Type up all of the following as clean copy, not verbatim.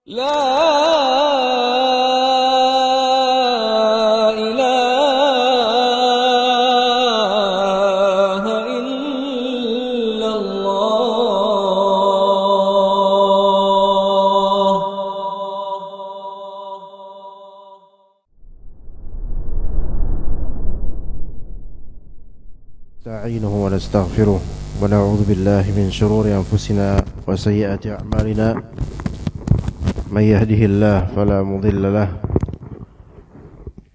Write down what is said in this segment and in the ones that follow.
لا إله إلا الله. نستعينه ونستغفره ونعوذ بالله من شرور أنفسنا وسيئات أعمالنا. من يهده الله فلا مضل له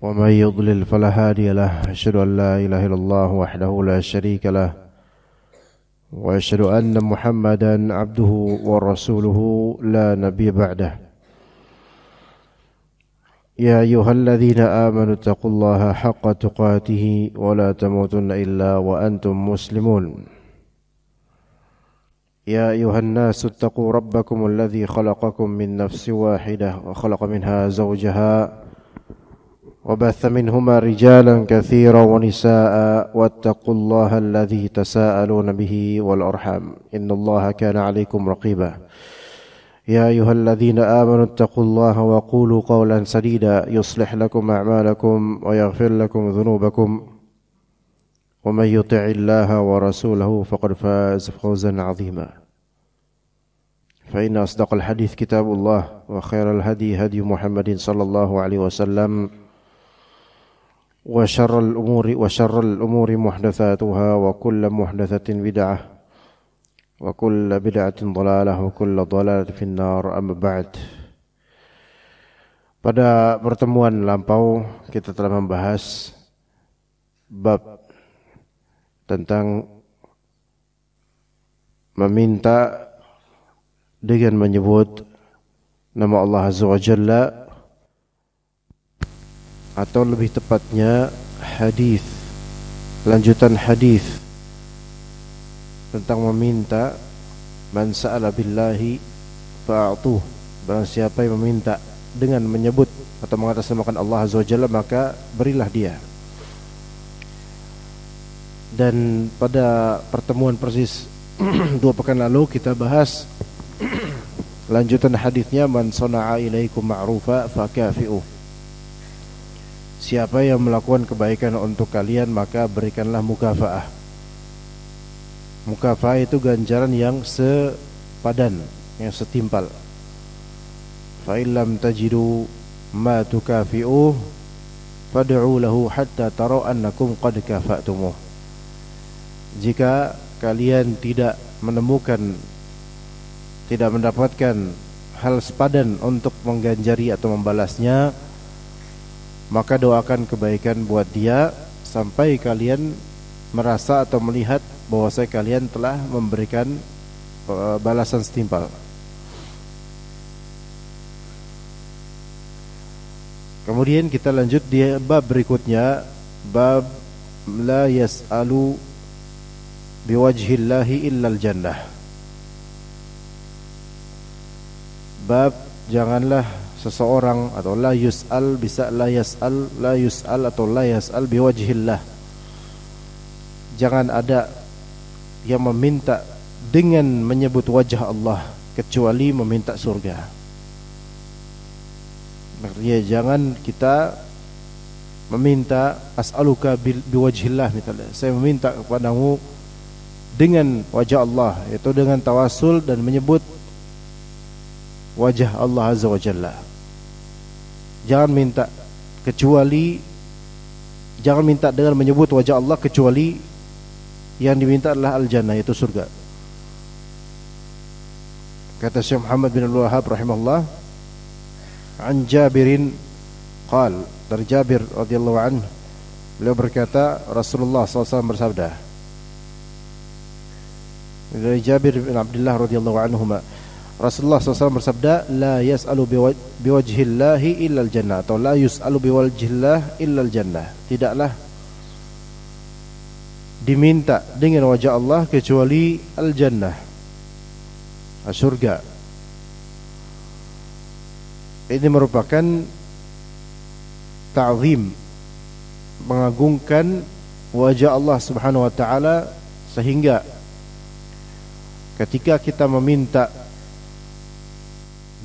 ومن يضلل فلا هادي له. أشهد أن لا إله إلا الله وحده لا شريك له وأشهد أن محمدا عبده ورسوله لا نبي بعده. يا أيها الذين آمنوا اتقوا الله حق تقاته ولا تموتن إلا وأنتم مسلمون. يا أيها الناس اتقوا ربكم الذي خلقكم من نفس واحدة وخلق منها زوجها وبث منهما رجالا كثيرا ونساء واتقوا الله الذي تساءلون به والأرحام إن الله كان عليكم رقيبا. يا أيها الذين آمنوا اتقوا الله وقولوا قولا سديدا يصلح لكم أعمالكم ويغفر لكم ذنوبكم ومن يطع الله ورسوله فقد فاز فوزا عظيما. فإن أصدق الحديث كتاب الله وخير الهدي هدي محمد صلى الله عليه وسلم وشر الأمور محدثاتها وكل محدثة بدعة وكل بدعة ضلالة وكل ضلالة في النار. أما بعد. Pada pertemuan lampau kita telah membahas bab tentang meminta dengan menyebut nama Allah Azza wa Jalla, atau lebih tepatnya hadis, lanjutan hadis tentang meminta. Man sa'ala billahi fa'atuh, barang siapa yang meminta dengan menyebut atau mengatasnamakan Allah Azza wa Jalla, maka berilah dia. Dan pada pertemuan persis 2 pekan lalu kita bahas lanjutan hadisnya, man sana'a ilaikum ma'rufa fakafi'uh. Siapa yang melakukan kebaikan untuk kalian, maka berikanlah mukafaah. Mukafaah itu ganjaran yang sepadan, yang setimpal. Fa illam tajidu ma tukafi'uh fad'u lahu hatta taraw annakum qad kafa'tumuh. Jika kalian tidak mendapatkan hal sepadan untuk mengganjari atau membalasnya, maka doakan kebaikan buat dia sampai kalian merasa atau melihat bahwa kalian telah memberikan balasan setimpal. Kemudian kita lanjut di bab berikutnya, bab la yas'alu biwajhillahi illal jannah. Bab janganlah seseorang, atau la yus'al, bisa la yas'al, la yus'al atau la yas'al biwajhillah. Jangan ada yang meminta dengan menyebut wajah Allah kecuali meminta surga. Artinya jangan kita meminta as'aluka biwajhillah, misalnya saya meminta kepadamu dengan wajah Allah, yaitu dengan tawasul dan menyebut wajah Allah Azza wa Jalla. Jangan minta dengan menyebut wajah Allah kecuali yang diminta adalah al-jannah, yaitu surga. Kata Syekh Muhammad bin Abdul Wahhab rahimahullah, an Jabirin qal, dari Jabir radhiyallahu anhu, beliau berkata Rasulullah SAW bersabda. Dari Jabir bin Abdullah radhiyallahu anhuma, Rasulullah SAW bersabda, la yas'alu biwajhillahi illal jannah, atau la yus'alu biwajhillah illal jannah. Tidaklah diminta dengan wajah Allah kecuali al-jannah, surga. Ini merupakan ta'zim, mengagungkan wajah Allah Subhanahu wa taala, sehingga ketika kita meminta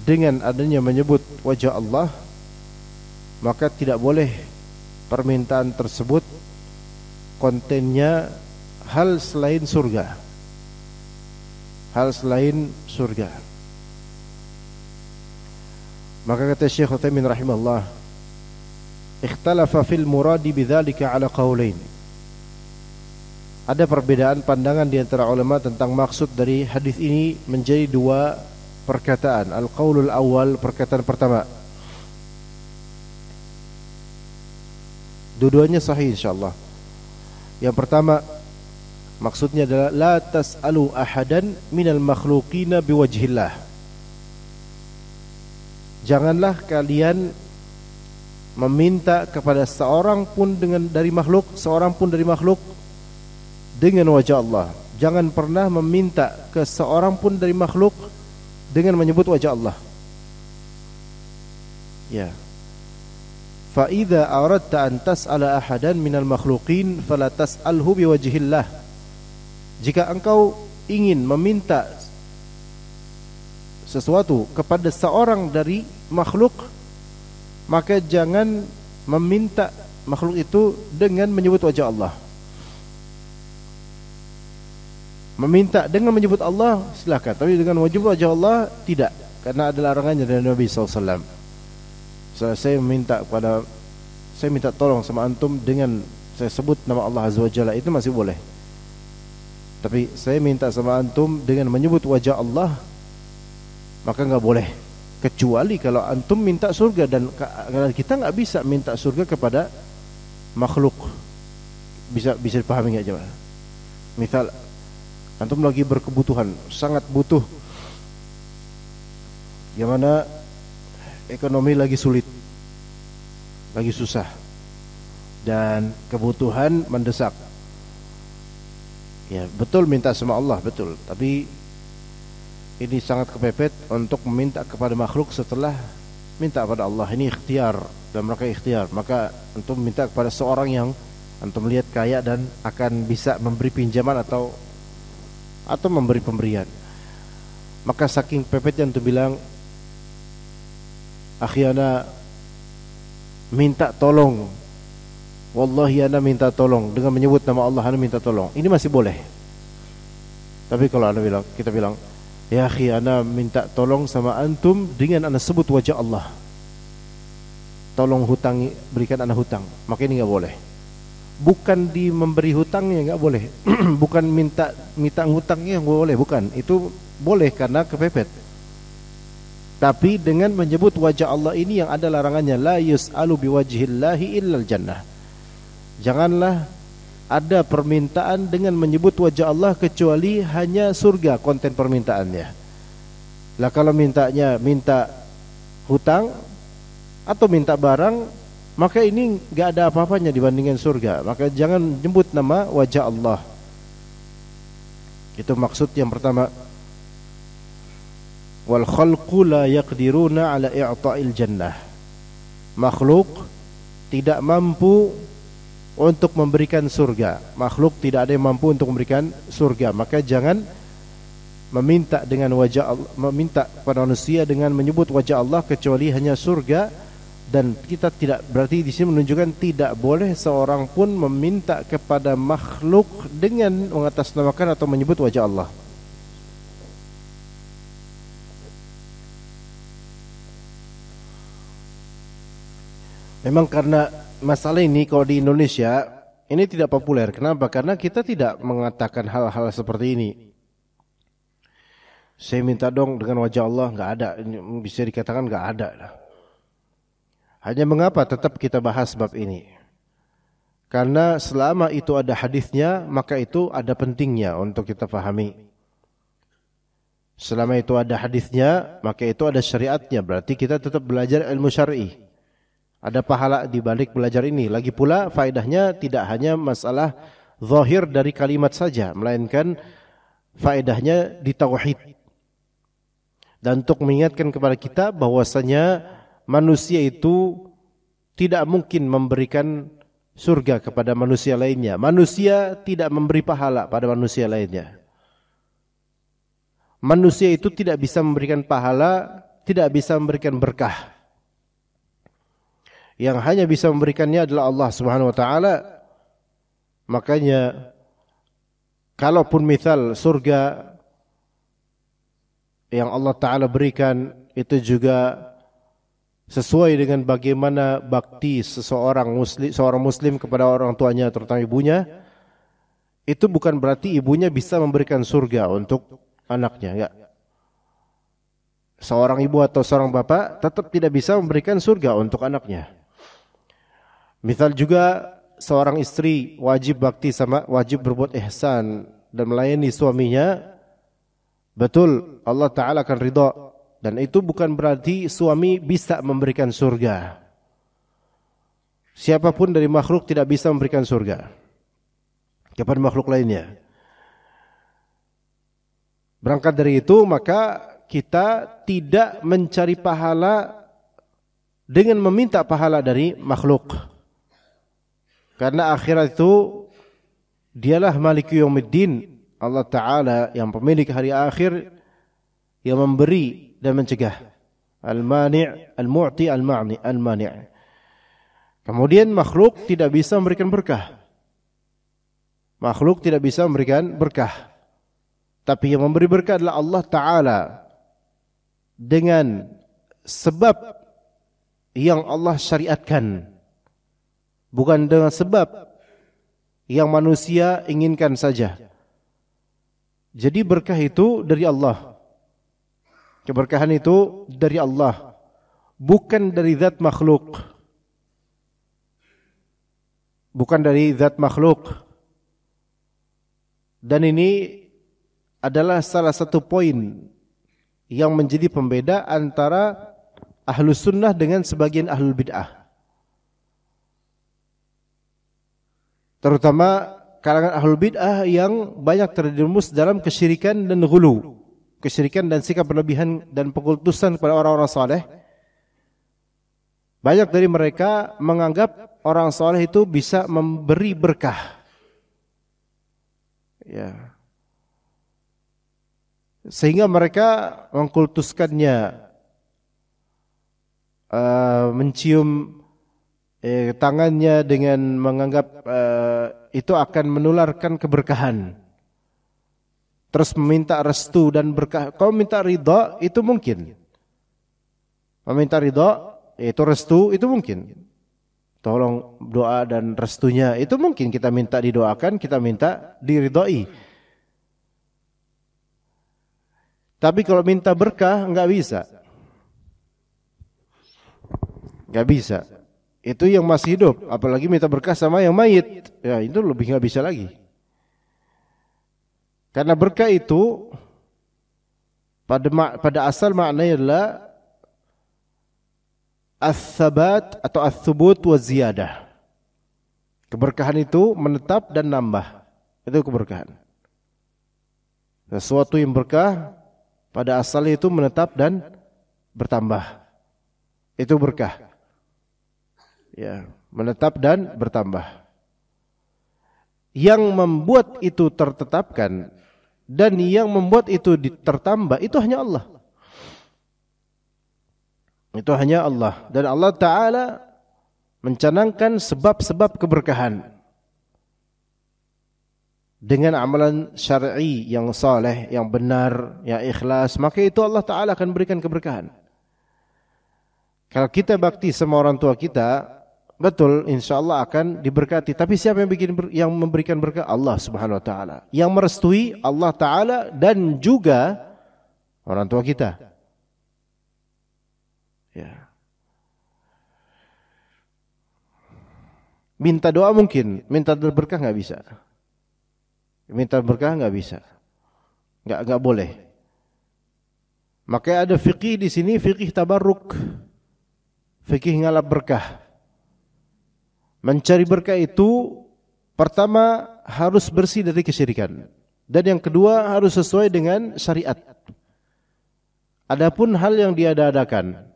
dengan adanya menyebut wajah Allah, maka tidak boleh permintaan tersebut kontennya hal selain surga. Hal selain surga. Maka kata Syekh Utsaimin rahimahullah, ikhtalafa fil muradi bidzalika ala qaulain. Ada perbedaan pandangan di antara ulama tentang maksud dari hadis ini menjadi dua perkataan. Al-qaulul awal, perkataan pertama. Dua-duanya sahih insyaallah. Yang pertama maksudnya adalah la tas'alu ahadan minal makhluqina biwajhillah. Janganlah kalian meminta kepada seorang pun dari makhluk dengan wajah Allah. Jangan pernah meminta ke seorang pun dari makhluk dengan menyebut wajah Allah. Ya. Fa idza aradta an tas'ala ahadan minal makhluqin fala tas'alhu biwajhillah. Jika engkau ingin meminta sesuatu kepada seorang dari makhluk, maka jangan meminta makhluk itu dengan menyebut wajah Allah. Meminta dengan menyebut Allah silakan, tapi dengan menyebut wajah Allah tidak, karena ada larangannya dari Nabi SAW. Saya minta tolong sama antum dengan saya sebut nama Allah Azza wa Jalla, itu masih boleh. Tapi saya minta sama antum dengan menyebut wajah Allah, maka enggak boleh. Kecuali kalau antum minta surga, dan kita enggak bisa minta surga kepada makhluk. Bisa dipahami enggak jemaah? Misal antum lagi berkebutuhan, sangat butuh, yang mana ekonomi lagi sulit, lagi susah, dan kebutuhan mendesak. Ya, betul minta sama Allah, betul. Tapi ini sangat kepepet untuk meminta kepada makhluk setelah minta kepada Allah. Ini ikhtiar, dalam rangka ikhtiar. Maka antum minta kepada seorang yang antum lihat kaya dan akan bisa memberi pinjaman atau memberi pemberian. Maka saking pepetnya antum bilang, akhi ana minta tolong, wallahi ana minta tolong, dengan menyebut nama Allah ana minta tolong. Ini masih boleh. Tapi kalau kita bilang, ya akhi ana minta tolong sama antum dengan ana sebut wajah Allah, tolong berikan ana hutang, maka ini enggak boleh. Bukan di memberi hutangnya enggak boleh. Bukan minta hutangnya enggak boleh, bukan. Itu boleh karena kepepet. Tapi dengan menyebut wajah Allah ini yang ada larangannya, la yus'alu biwajhillahi illal jannah. Janganlah ada permintaan dengan menyebut wajah Allah kecuali hanya surga konten permintaannya. Lah kalau minta hutang atau minta barang, maka ini enggak ada apa-apanya dibandingkan surga. Maka jangan menyebut nama wajah Allah. Itu maksud yang pertama. Wal khalqu la yaqdiruna ala i'ta'il jannah. Makhluk tidak mampu untuk memberikan surga. Makhluk tidak ada yang mampu untuk memberikan surga. Maka jangan meminta dengan wajah Allah, meminta kepada manusia dengan menyebut wajah Allah kecuali hanya surga. Dan kita tidak, berarti di sini menunjukkan tidak boleh seorang pun meminta kepada makhluk dengan mengatasnamakan atau menyebut wajah Allah. Memang karena masalah ini kalau di Indonesia ini tidak populer. Kenapa? Karena kita tidak mengatakan hal-hal seperti ini. Saya minta dong dengan wajah Allah, enggak ada. Bisa dikatakan enggak ada. Hanya mengapa tetap kita bahas bab ini? Karena selama itu ada hadisnya, maka itu ada pentingnya untuk kita pahami. Selama itu ada hadisnya, maka itu ada syariatnya. Berarti kita tetap belajar ilmu syar'i. Ada pahala di balik belajar ini. Lagi pula faedahnya tidak hanya masalah zahir dari kalimat saja, melainkan faedahnya di tauhid. Dan untuk mengingatkan kepada kita bahwasanya manusia itu tidak mungkin memberikan surga kepada manusia lainnya. Manusia tidak memberi pahala pada manusia lainnya. Manusia itu tidak bisa memberikan pahala tidak bisa memberikan berkah. Yang hanya bisa memberikannya adalah Allah Subhanahu wa taala. Makanya kalaupun misal surga yang Allah taala berikan itu juga sesuai dengan bagaimana bakti seorang muslim kepada orang tuanya terutama ibunya, itu bukan berarti ibunya bisa memberikan surga untuk anaknya, enggak. Seorang ibu atau seorang bapak tetap tidak bisa memberikan surga untuk anaknya. Misal juga seorang istri wajib berbuat ihsan dan melayani suaminya, betul Allah Ta'ala akan ridha, dan itu bukan berarti suami bisa memberikan surga. Siapapun dari makhluk tidak bisa memberikan surga kepada makhluk lainnya. Berangkat dari itu, maka kita tidak mencari pahala dengan meminta pahala dari makhluk. Karena akhirat itu dialah Maliki Yaumiddin, Allah Ta'ala yang pemilik hari akhir, yang memberi dan mencegah. Al-Mani', Al-Mu'ti, Al-Mani'. Kemudian makhluk tidak bisa memberikan berkah. Makhluk tidak bisa memberikan berkah. Tapi yang memberi berkah adalah Allah Ta'ala dengan sebab yang Allah syariatkan, bukan dengan sebab yang manusia inginkan saja. Jadi berkah itu dari Allah. Keberkahan itu dari Allah, bukan dari zat makhluk. Bukan dari zat makhluk. Dan ini adalah salah satu poin yang menjadi pembeda antara Ahlus Sunnah dengan sebagian Ahlul Bid'ah. Terutama kalangan Ahlul Bid'ah yang banyak terjerumus dalam kesyirikan dan ghulu. Kesyirikan dan sikap berlebihan dan pengkultusan kepada orang-orang saleh. Banyak dari mereka menganggap orang saleh itu bisa memberi berkah. Ya. Sehingga mereka mengkultuskannya, mencium tangannya dengan menganggap itu akan menularkan keberkahan. Terus meminta restu dan berkah. Kalau minta ridha itu mungkin. Meminta ridha itu restu itu mungkin. Tolong doa dan restunya itu mungkin kita minta didoakan, kita minta diridhai. Tapi kalau minta berkah enggak bisa. Enggak bisa. Itu yang masih hidup, apalagi minta berkah sama yang mayit. Ya, itu lebih enggak bisa lagi. Karena berkah itu pada asal maknanya adalah as-sabat atau as-thubut wa ziyadah. Keberkahan itu menetap dan nambah. Itu keberkahan. Sesuatu yang berkah pada asalnya itu menetap dan bertambah. Itu berkah. Ya, menetap dan bertambah. Yang membuat itu tertetapkan dan yang membuat itu tertambah itu hanya Allah. Itu hanya Allah. Dan Allah Ta'ala mencanangkan sebab-sebab keberkahan dengan amalan syar'i yang saleh, yang benar, yang ikhlas, maka itu Allah Ta'ala akan berikan keberkahan. Kalau kita bakti sama orang tua kita, betul, insyaAllah akan diberkati. Tapi siapa yang memberikan berkah? Allah Subhanahu Wa Ta'ala. Yang merestui Allah Ta'ala dan juga orang tua kita. Ya. Minta doa mungkin, minta berkah nggak bisa. Minta berkah nggak bisa, nggak boleh. Makanya ada fikih di sini, fikih tabarruk, fikih ngalap berkah. Mencari berkah itu pertama harus bersih dari kesyirikan, dan yang kedua harus sesuai dengan syariat. Adapun hal yang diada-adakan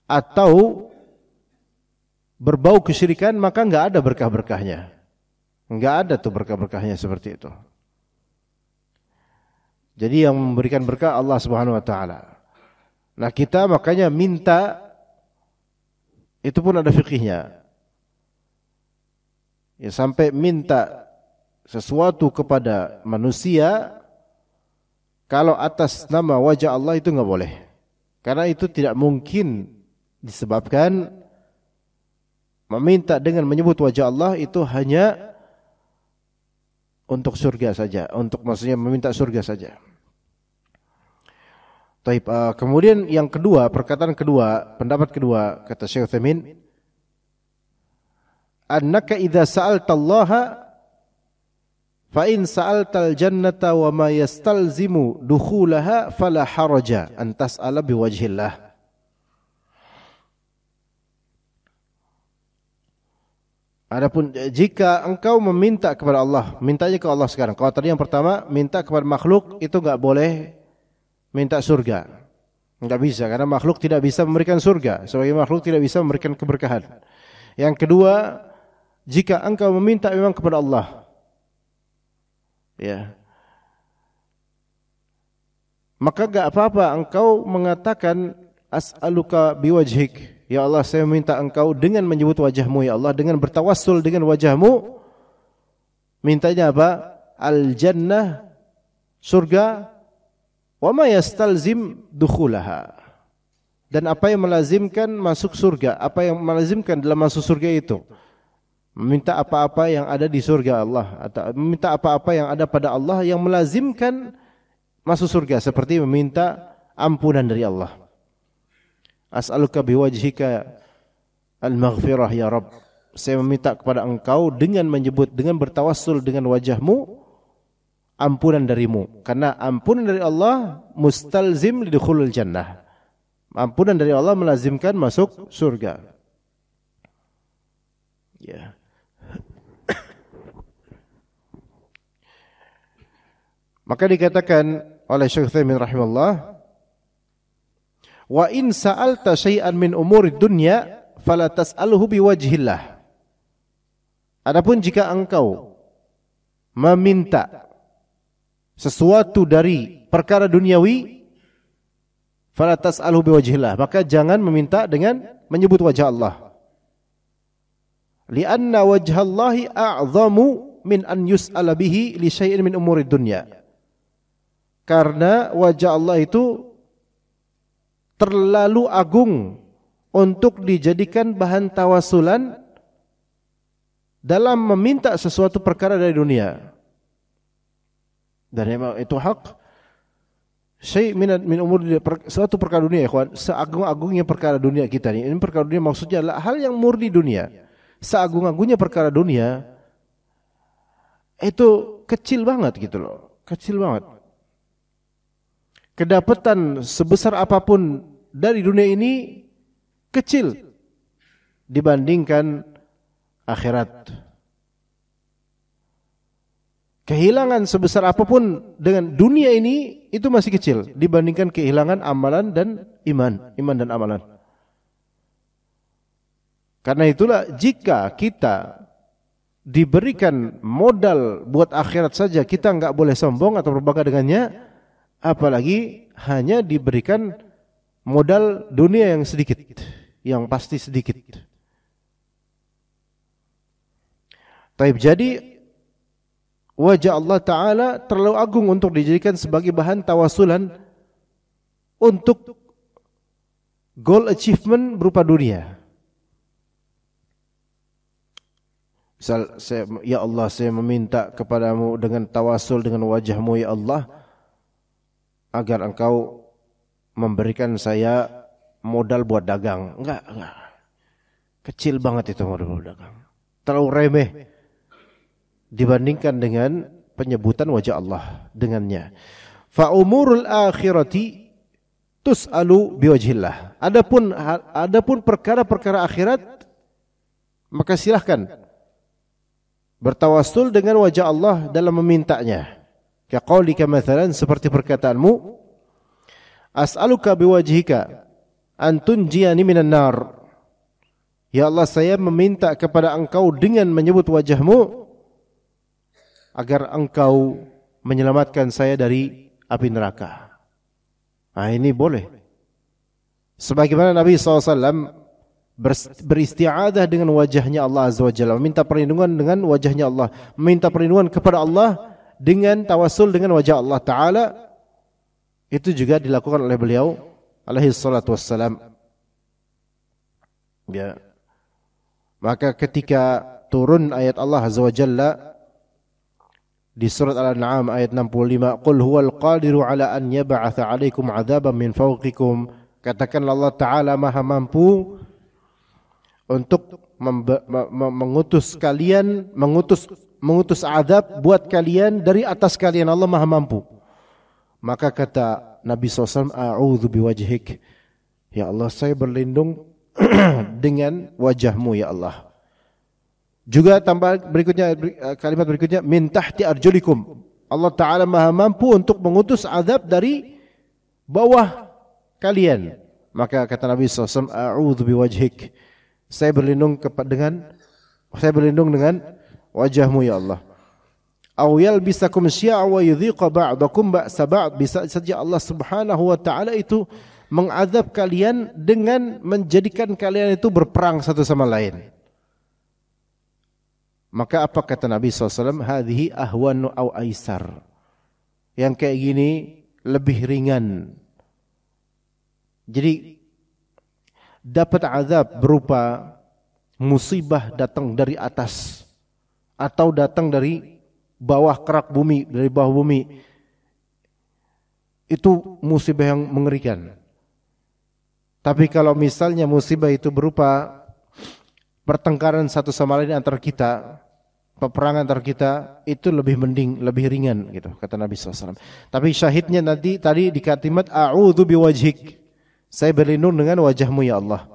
atau berbau kesyirikan, maka nggak ada berkah-berkahnya. Enggak ada tuh berkah-berkahnya seperti itu. Jadi yang memberikan berkah Allah Subhanahu wa taala. Nah, kita makanya minta itu pun ada fikihnya. Ya, sampai minta sesuatu kepada manusia kalau atas nama wajah Allah itu enggak boleh. Karena itu tidak mungkin disebabkan meminta dengan menyebut wajah Allah itu hanya untuk surga saja, maksudnya meminta surga saja. Taib, kemudian yang kedua, perkataan kedua, pendapat kedua kata Syekh Utsaimin, annaka idza sa'altallaha fa in sa'altal jannata wa ma yastalzimu dukhulaha fala haraja an tas'ala biwajhillah. Adapun jika engkau meminta kepada Allah, mintanya ke Allah sekarang. Kalau tadi yang pertama minta kepada makhluk itu enggak boleh minta surga. Enggak bisa karena makhluk tidak bisa memberikan surga, sebagai makhluk tidak bisa memberikan keberkahan. Yang kedua, jika engkau meminta memang kepada Allah, ya, maka enggak apa-apa engkau mengatakan as'aluka biwajhik, ya Allah saya meminta engkau dengan menyebut wajahmu ya Allah, dengan bertawassul dengan wajahmu. Mintanya apa? Al-jannah, surga, wa ma yastalzim dukhulaha, dan apa yang melazimkan masuk surga, apa yang melazimkan dalam masuk surga itu. Meminta apa-apa yang ada di surga Allah, atau meminta apa-apa yang ada pada Allah yang melazimkan masuk surga, seperti meminta ampunan dari Allah. As'aluka biwajhika al-maghfirah ya Rabb, saya meminta kepada engkau dengan menyebut, dengan bertawassul dengan wajahmu, ampunan darimu. Karena ampunan dari Allah mustalzim lidukhulul jannah, ampunan dari Allah melazimkan masuk surga. Ya. Maka dikatakan oleh Syekh Utsaimin rahimahullah, wa in sa'alta syai'an min umurid dunya fala tas'alhu biwajhillah. Adapun jika engkau meminta sesuatu dari perkara duniawi, fala tas'alhu biwajhillah, maka jangan meminta dengan menyebut wajah Allah. Lianna wajhallahi a'zamu min an yus'ala bihi li syai'in min umurid dunya. Karena wajah Allah itu terlalu agung untuk dijadikan bahan tawasulan dalam meminta sesuatu perkara dari dunia. Dan memang itu hak. Syai' min umur, suatu perkara dunia, ikhwan, seagung-agungnya perkara dunia kita ini. Ini perkara dunia maksudnya adalah hal yang murni dunia. Seagung-agungnya perkara dunia itu kecil banget gitu loh. Kecil banget. Kedapatan sebesar apapun dari dunia ini kecil dibandingkan akhirat. Kehilangan sebesar apapun dengan dunia ini itu masih kecil dibandingkan kehilangan amalan dan iman dan amalan. Karena itulah jika kita diberikan modal buat akhirat saja kita enggak boleh sombong atau berbangga dengannya, apalagi hanya diberikan modal dunia yang sedikit, yang pasti sedikit. Taib, jadi wajah Allah Ta'ala terlalu agung untuk dijadikan sebagai bahan tawasulan untuk goal achievement berupa dunia. Misal, ya Allah saya meminta kepadamu dengan tawasul dengan wajahmu ya Allah, agar engkau memberikan saya modal buat dagang. Enggak. Kecil banget itu modal buat dagang. Terlalu remeh dibandingkan dengan penyebutan wajah Allah dengannya. Fa umurul akhirati tus'alu biwajhillah. Adapun perkara-perkara akhirat, maka silahkan bertawassul dengan wajah Allah dalam memintanya. Kaqaulika mathalan, seperti perkataanmu, as'aluka biwajhika an tunjiyani minan nar. Ya Allah, saya meminta kepada engkau dengan menyebut wajahmu agar engkau menyelamatkan saya dari api neraka. Nah, ini boleh. Sebagaimana Nabi SAW beristi'adah dengan wajahnya Allah Azza wa Jalla, meminta perlindungan dengan wajahnya Allah, meminta perlindungan kepada Allah dengan tawassul dengan wajah Allah Ta'ala. Itu juga dilakukan oleh beliau alaihi salatu wassalam. Ya. Maka ketika turun ayat Allah Azza wa Jalla di surat Al-An'am ayat 65, "Qul huwal qadiru ala an yab'atha 'alaikum 'adzaban min fawqikum." Katakanlah Allah Ta'ala Maha mampu untuk mengutus kalian, mengutus azab buat kalian dari atas kalian. Allah Maha mampu. Maka kata Nabi SAW, "A'udzu biwajhik." Ya Allah, saya berlindung dengan wajahmu ya Allah. Juga tambah berikutnya, kalimat berikutnya, "Min tahti arjulikum." Allah Ta'ala Maha mampu untuk mengutus azab dari bawah kalian. Maka kata Nabi SAW, "A'udzu biwajhik." Saya berlindung dengan wajahmu ya Allah. Aw yalbisakum syi'a wa yudhiqa ba'dakum ba'sa ba'd. Bisa saja Allah Subhanahu wa taala itu mengazab kalian dengan menjadikan kalian itu berperang satu sama lain. Maka apa kata Nabi SAW? Hadhihi ahwanu aw aisar. Yang kayak gini lebih ringan. Jadi dapat azab berupa musibah datang dari atas atau datang dari bawah kerak bumi, dari bawah bumi. Itu musibah yang mengerikan. Tapi kalau misalnya musibah itu berupa pertengkaran satu sama lain antara kita, peperangan antara kita, itu lebih mending, lebih ringan gitu kata Nabi SAW. Tapi syahidnya nanti tadi di kalimat a'udzu biwajhik. Saya berlindung dengan wajahmu ya Allah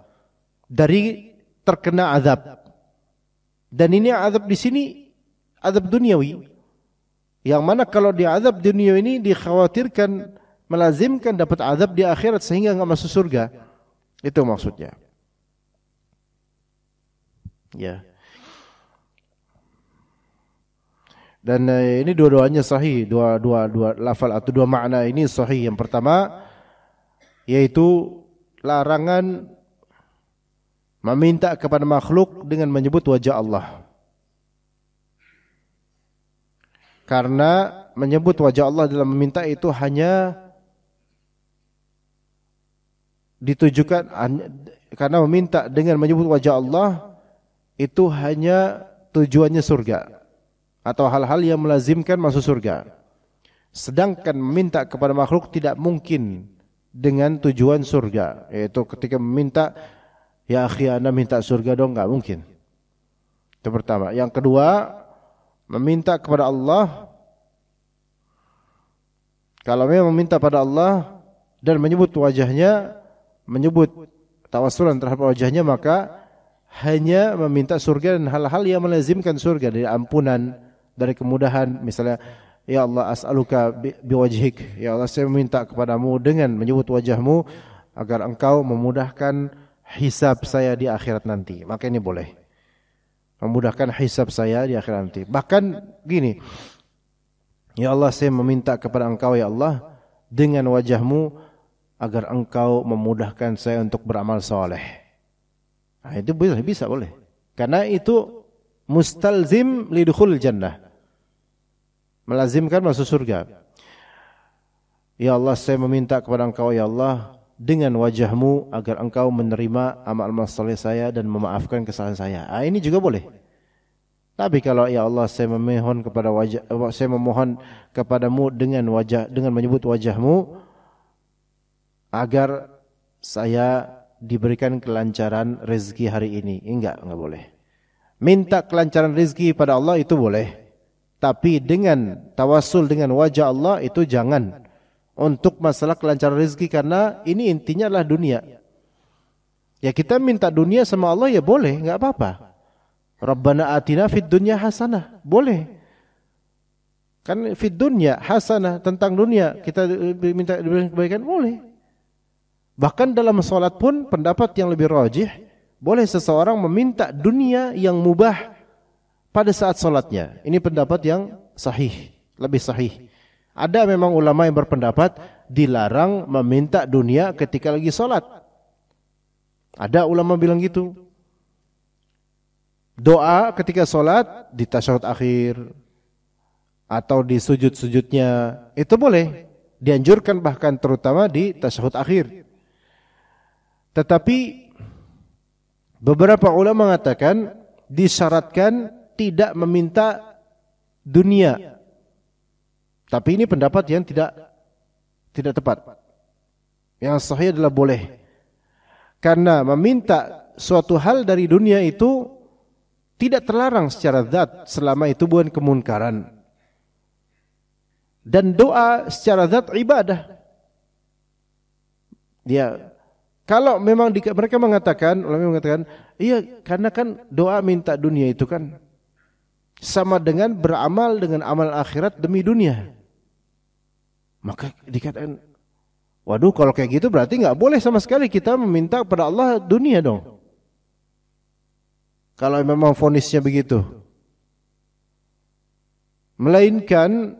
dari terkena azab. Dan ini azab di sini azab duniawi. Yang mana kalau di azab dunia ini dikhawatirkan melazimkan dapat azab di akhirat sehingga enggak masuk surga. Itu maksudnya. Ya. Dan ini dua-duanya sahih, dua lafal atau dua makna ini sahih. Yang pertama yaitu larangan meminta kepada makhluk dengan menyebut wajah Allah. Karena menyebut wajah Allah dalam meminta itu hanya ditujukan, karena meminta dengan menyebut wajah Allah itu hanya tujuannya surga atau hal-hal yang melazimkan masuk surga. Sedangkan meminta kepada makhluk tidak mungkin dengan tujuan surga, yaitu ketika meminta, ya akhi ana minta surga dong, enggak mungkin. Itu pertama. Yang kedua, meminta kepada Allah, kalau memang meminta pada Allah dan menyebut wajahnya, menyebut tawassulan terhadap wajahnya, maka hanya meminta surga dan hal-hal yang melazimkan surga, dari ampunan, dari kemudahan. Misalnya, ya Allah as'aluka biwajhik, ya Allah saya meminta kepadamu dengan menyebut wajahmu agar engkau memudahkan hisab saya di akhirat nanti. Maka ini boleh, memudahkan hisab saya di akhirat nanti. Bahkan gini, ya Allah saya meminta kepada engkau ya Allah dengan wajahmu agar engkau memudahkan saya untuk beramal soleh. Nah, itu bisa boleh. Karena itu mustalzim lidukhul jannah, melazimkan masuk surga. Ya Allah saya meminta kepada engkau ya Allah dengan wajahmu agar engkau menerima amal-amal soleh saya dan memaafkan kesalahan saya. Ini juga boleh. Tapi kalau ya Allah saya memohon kepada saya memohon kepadamu dengan menyebut wajahmu agar saya diberikan kelancaran rezeki hari ini. Enggak boleh. Minta kelancaran rezeki pada Allah itu boleh. Tapi dengan tawassul dengan wajah Allah itu jangan. Untuk masalah kelancaran rezeki, karena ini intinya adalah dunia. Ya kita minta dunia sama Allah ya boleh, enggak apa-apa. Rabbana atina fid dunya hasanah, boleh. Kan fid dunya hasanah, tentang dunia kita minta kebaikan, boleh. Bahkan dalam salat pun pendapat yang lebih rajih, boleh seseorang meminta dunia yang mubah pada saat salatnya. Ini pendapat yang sahih, lebih sahih. Ada memang ulama yang berpendapat dilarang meminta dunia ketika lagi salat. Ada ulama bilang gitu. Doa ketika sholat di tasyahud akhir atau di sujud-sujudnya itu boleh, dianjurkan bahkan terutama di tasyahud akhir. Tetapi beberapa ulama mengatakan disyaratkan tidak meminta dunia. Tapi ini pendapat yang tidak tepat. Yang sahih adalah boleh. Karena meminta suatu hal dari dunia itu tidak terlarang secara zat selama itu bukan kemunkaran. Dan doa secara zat ibadah. Dia kalau memang mereka mengatakan, ulama mengatakan, iya karena kan doa minta dunia itu kan sama dengan beramal dengan amal akhirat demi dunia. Maka dikatakan, waduh kalau kayak gitu berarti nggak boleh sama sekali kita meminta kepada Allah dunia dong. Kalau memang vonisnya begitu. Melainkan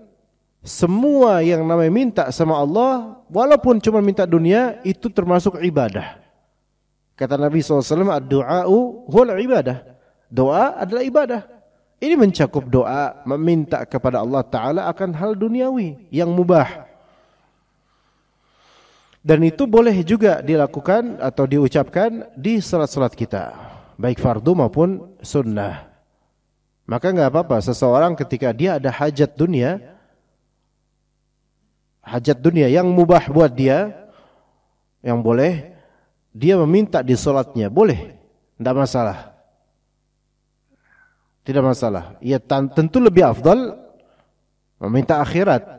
semua yang namanya minta sama Allah, walaupun cuma minta dunia, itu termasuk ibadah. Kata Nabi SAW, ad-du'a'u huwal ibadah. Doa adalah ibadah. Ini mencakup doa, meminta kepada Allah Ta'ala akan hal duniawi yang mubah. Dan itu boleh juga dilakukan atau diucapkan di salat-salat kita, baik fardu maupun sunnah. Maka enggak apa-apa seseorang ketika dia ada hajat dunia yang mubah buat dia, yang boleh dia meminta di salatnya, boleh, enggak masalah. Tidak masalah. Ya tentu lebih afdal meminta akhirat.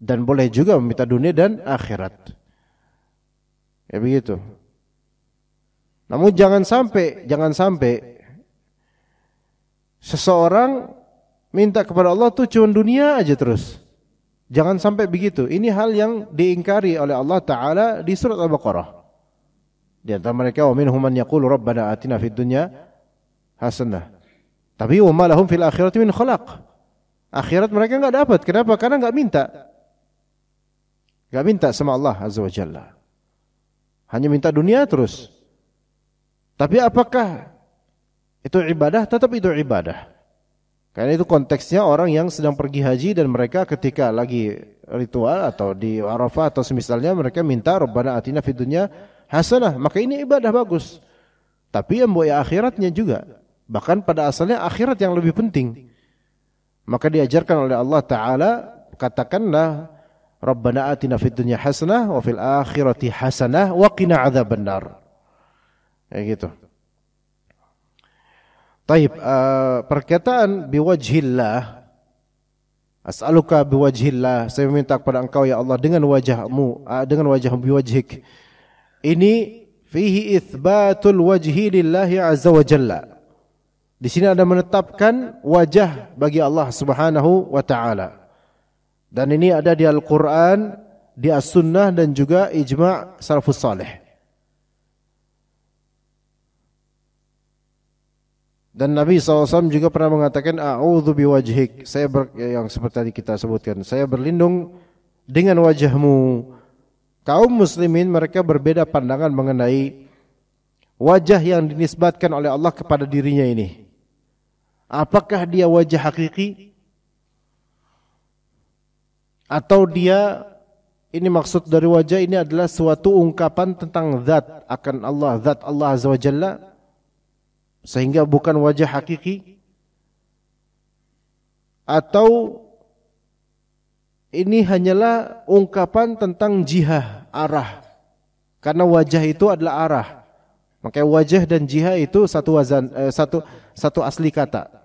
Dan boleh juga meminta dunia dan akhirat. Ya begitu. Namun jangan sampai seseorang minta kepada Allah tuh cuma dunia aja terus. Jangan sampai begitu. Ini hal yang diingkari oleh Allah Ta'ala di surat Al-Baqarah. Di antara mereka, wa minhum man yaqulu rabbana atina fid dunya hasanah. Tapi wa ma lahum fil akhirati min khalaq. Akhirat mereka enggak dapat. Kenapa? Karena enggak minta. Enggak minta sama Allah Azza wa Jalla. Hanya minta dunia terus. Tapi apakah itu ibadah? Tetap itu ibadah. Karena itu konteksnya orang yang sedang pergi haji dan mereka ketika lagi ritual atau di Arafah atau semisalnya mereka minta Rabbana atina fid dunya hasanah, maka ini ibadah bagus. Tapi yang buat akhiratnya juga. Bahkan pada asalnya akhirat yang lebih penting. Maka diajarkan oleh Allah Ta'ala, katakanlah Rabbana atina fid dunya hasanah wa fil akhirati hasanah wa qina adzabannar. Kayak gitu. Taib, perkataan biwajhillah, as'aluka biwajhillah, saya meminta kepada engkau ya Allah dengan wajahmu, dengan wajah biwajhik. Ini fihi itsbatul wajhi lillahi azza wa jalla. Di sini ada menetapkan wajah bagi Allah Subhanahu wa taala. Dan ini ada di Al-Qur'an, di As-Sunnah dan juga ijma' salafus salih. Dan Nabi SAW juga pernah mengatakan a'udzu biwajhik. Yang seperti tadi kita sebutkan, saya berlindung dengan wajahmu. Kaum muslimin mereka berbeda pandangan mengenai wajah yang dinisbatkan oleh Allah kepada dirinya ini. Apakah dia wajah hakiki? Atau dia, ini maksud dari wajah ini adalah suatu ungkapan tentang zat akan Allah, zat Allah Azza wa Jalla, sehingga bukan wajah hakiki? Atau ini hanyalah ungkapan tentang jihah, arah? Karena wajah itu adalah arah. Maka wajah dan jihah itu satu asli kata.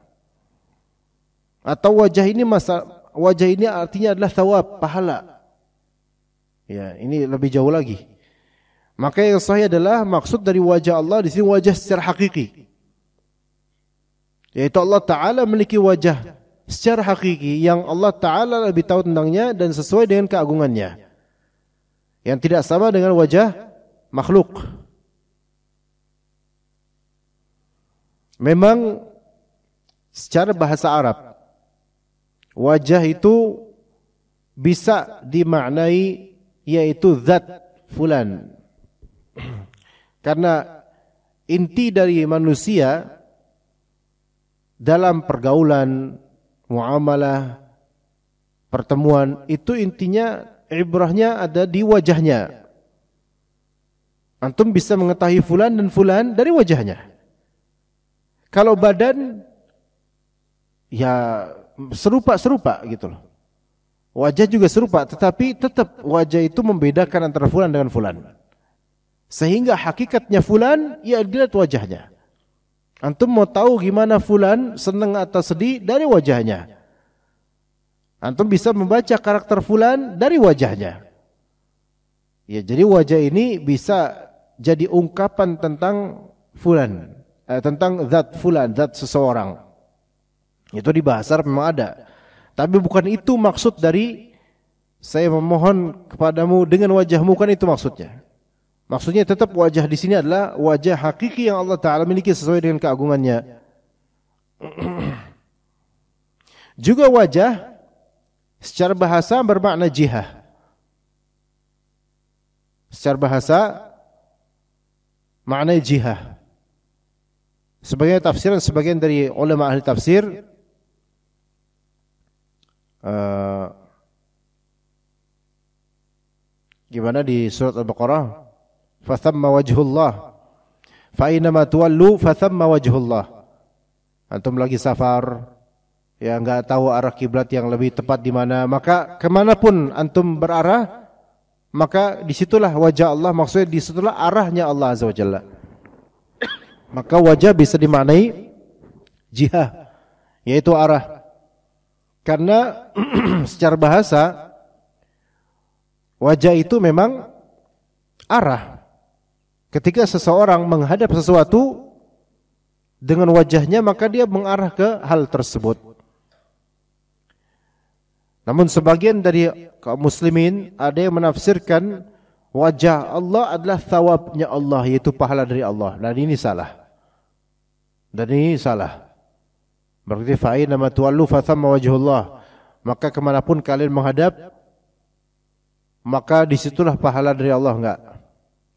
Atau wajah ini artinya adalah thawab, pahala. Ya, ini lebih jauh lagi. Maka yang sahih adalah maksud dari wajah Allah di sini wajah secara hakiki. Yaitu Allah Ta'ala memiliki wajah secara hakiki yang Allah Ta'ala lebih tahu tentangnya dan sesuai dengan keagungannya. Yang tidak sama dengan wajah makhluk. Memang secara bahasa Arab, wajah itu bisa dimaknai yaitu zat fulan. Karena inti dari manusia dalam pergaulan, muamalah, pertemuan, itu intinya ibrahnya ada di wajahnya. Antum bisa mengetahui fulan dan fulan dari wajahnya. Kalau badan, ya serupa-serupa gitu loh. Wajah juga serupa, tetapi tetap wajah itu membedakan antara fulan dengan fulan. Sehingga hakikatnya fulan, ya dilihat wajahnya. Antum mau tahu gimana fulan senang atau sedih dari wajahnya. Antum bisa membaca karakter fulan dari wajahnya. Ya, jadi wajah ini bisa jadi ungkapan tentang fulan, tentang zat fulan, zat seseorang. Itu di bahasa Arab memang ada. Tapi bukan itu maksud dari saya memohon kepadamu dengan wajahmu, bukan itu maksudnya. Maksudnya tetap wajah di sini adalah wajah hakiki yang Allah Ta'ala miliki sesuai dengan keagungannya. Juga wajah secara bahasa bermakna jihah. Secara bahasa makna jihah. Sebagai tafsiran sebagian dari ulama ahli tafsir gimana di surat Al-Baqarah, fathamma wajhullah fa aynama tuwallu fathamma wajhullah. Antum lagi safar, ya enggak tahu arah kiblat yang lebih tepat di mana, maka kemanapun antum berarah, maka disitulah wajah Allah, maksudnya disitulah arahnya Allah Azza wa Jalla. Maka wajah bisa dimaknai jihah, yaitu arah. Karena secara bahasa wajah itu memang arah. Ketika seseorang menghadap sesuatu dengan wajahnya, maka dia mengarah ke hal tersebut. Namun sebagian dari kaum muslimin ada yang menafsirkan wajah Allah adalah thawabnya Allah, yaitu pahala dari Allah. Dan ini salah. Berarti fa'ina ma tuwallu fathamma wajhullah. Maka kemanapun kalian menghadap, maka disitulah pahala dari Allah.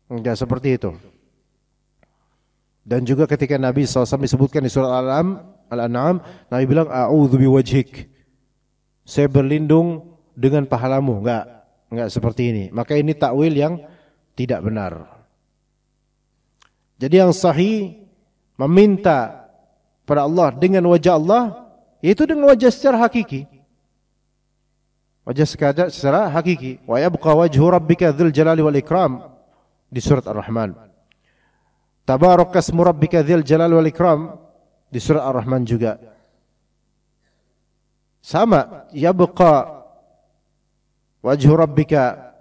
Enggak seperti itu. Dan juga ketika Nabi SAW disebutkan di surat Al-An'am, Nabi bilang a'udzu biwajhik, saya berlindung dengan pahalamu. Enggak seperti ini. Maka ini takwil yang tidak benar. Jadi yang sahih meminta pada Allah dengan wajah Allah, yaitu dengan wajah secara hakiki. Wajah secara hakiki. Wa yabqa wajhu rabbika dzul jalali wal ikram di surat Ar-Rahman. Tabarakasmu rabbika dzul jalali wal ikram di surat Ar-Rahman juga. Sama, yabqa wajhu rabbika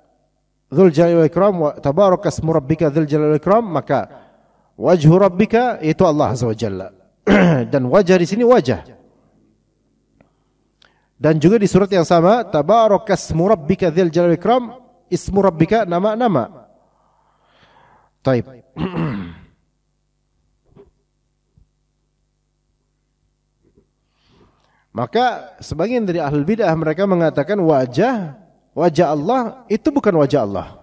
dzul jalali wal ikram wa tabarakasmu rabbika dzul jalali wal ikram, maka wajhu rabbika itu Allah Azza wa Jalla. Dan wajah di sini wajah. Dan juga di surat yang sama, tabarakasmu rabbika dzil jalali wal ikram, ismu rabbika nama-nama. Taib. Maka sebagian dari ahlul bidah mereka mengatakan wajah Allah itu bukan wajah Allah.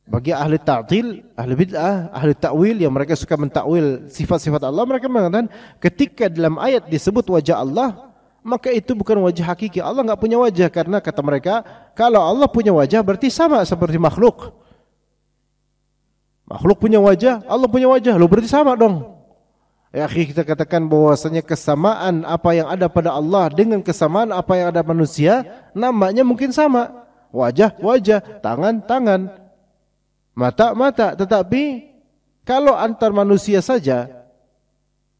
Bagi ahli ta'til, ahli bid'ah, ahli ta'wil yang mereka suka mentakwil sifat-sifat Allah, mereka mengatakan ketika dalam ayat disebut wajah Allah, maka itu bukan wajah hakiki. Allah enggak punya wajah, karena kata mereka, kalau Allah punya wajah berarti sama seperti makhluk. Makhluk punya wajah, Allah punya wajah, lo berarti sama dong. Ya akhi, kita katakan bahwasanya kesamaan apa yang ada pada Allah dengan kesamaan apa yang ada manusia, namanya mungkin sama. Wajah, tangan, mata. Tetapi kalau antar manusia saja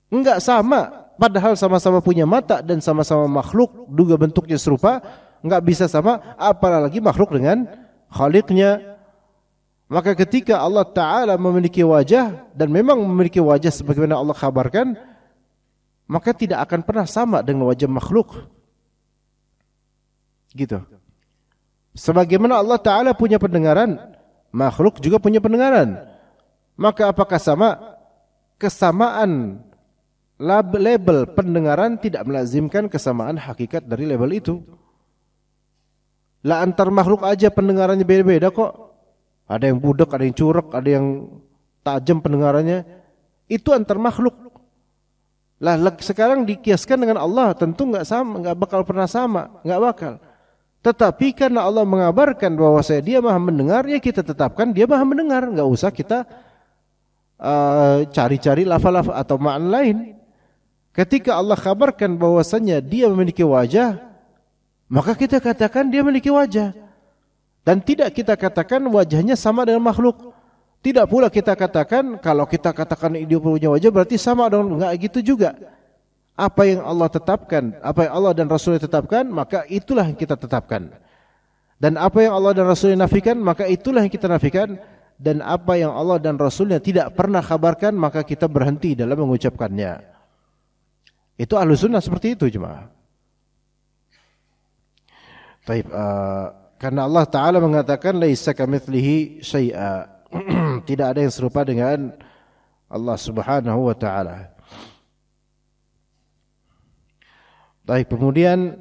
enggak sama, padahal sama-sama punya mata dan sama-sama makhluk, juga bentuknya serupa, enggak bisa sama, apalagi makhluk dengan Khaliqnya. Maka ketika Allah Ta'ala memiliki wajah, dan memang memiliki wajah sebagaimana Allah kabarkan, maka tidak akan pernah sama dengan wajah makhluk. Gitu. Sebagaimana Allah Ta'ala punya pendengaran, makhluk juga punya pendengaran. Maka apakah sama? Kesamaan label pendengaran tidak melazimkan kesamaan hakikat dari label itu. Lah antar makhluk aja pendengarannya beda-beda kok. Ada yang budak, ada yang curek, ada yang tajam pendengarannya. Itu antar makhluk. Lah sekarang dikiaskan dengan Allah, tentu enggak sama, enggak bakal pernah sama, enggak bakal. Tetapi karena Allah mengabarkan bahwa Dia Maha mendengar, ya kita tetapkan Dia Maha mendengar, enggak usah kita cari-cari lafal-lafal atau makna lain. Ketika Allah kabarkan bahwasanya Dia memiliki wajah, maka kita katakan Dia memiliki wajah. Dan tidak kita katakan wajahnya sama dengan makhluk. Tidak pula kita katakan, kalau kita katakan dia punya wajah berarti sama dengan, enggak gitu juga. Apa yang Allah tetapkan, apa yang Allah dan Rasulnya tetapkan, maka itulah yang kita tetapkan. Dan apa yang Allah dan Rasulnya nafikan, maka itulah yang kita nafikan. Dan apa yang Allah dan Rasulnya tidak pernah kabarkan, maka kita berhenti dalam mengucapkannya. Itu Ahlussunnah seperti itu jemaah. Taib, karena Allah Ta'ala mengatakan laisa kamitslihi syai'a. Tidak ada yang serupa dengan Allah Subhanahu wa Ta'ala. Baik, kemudian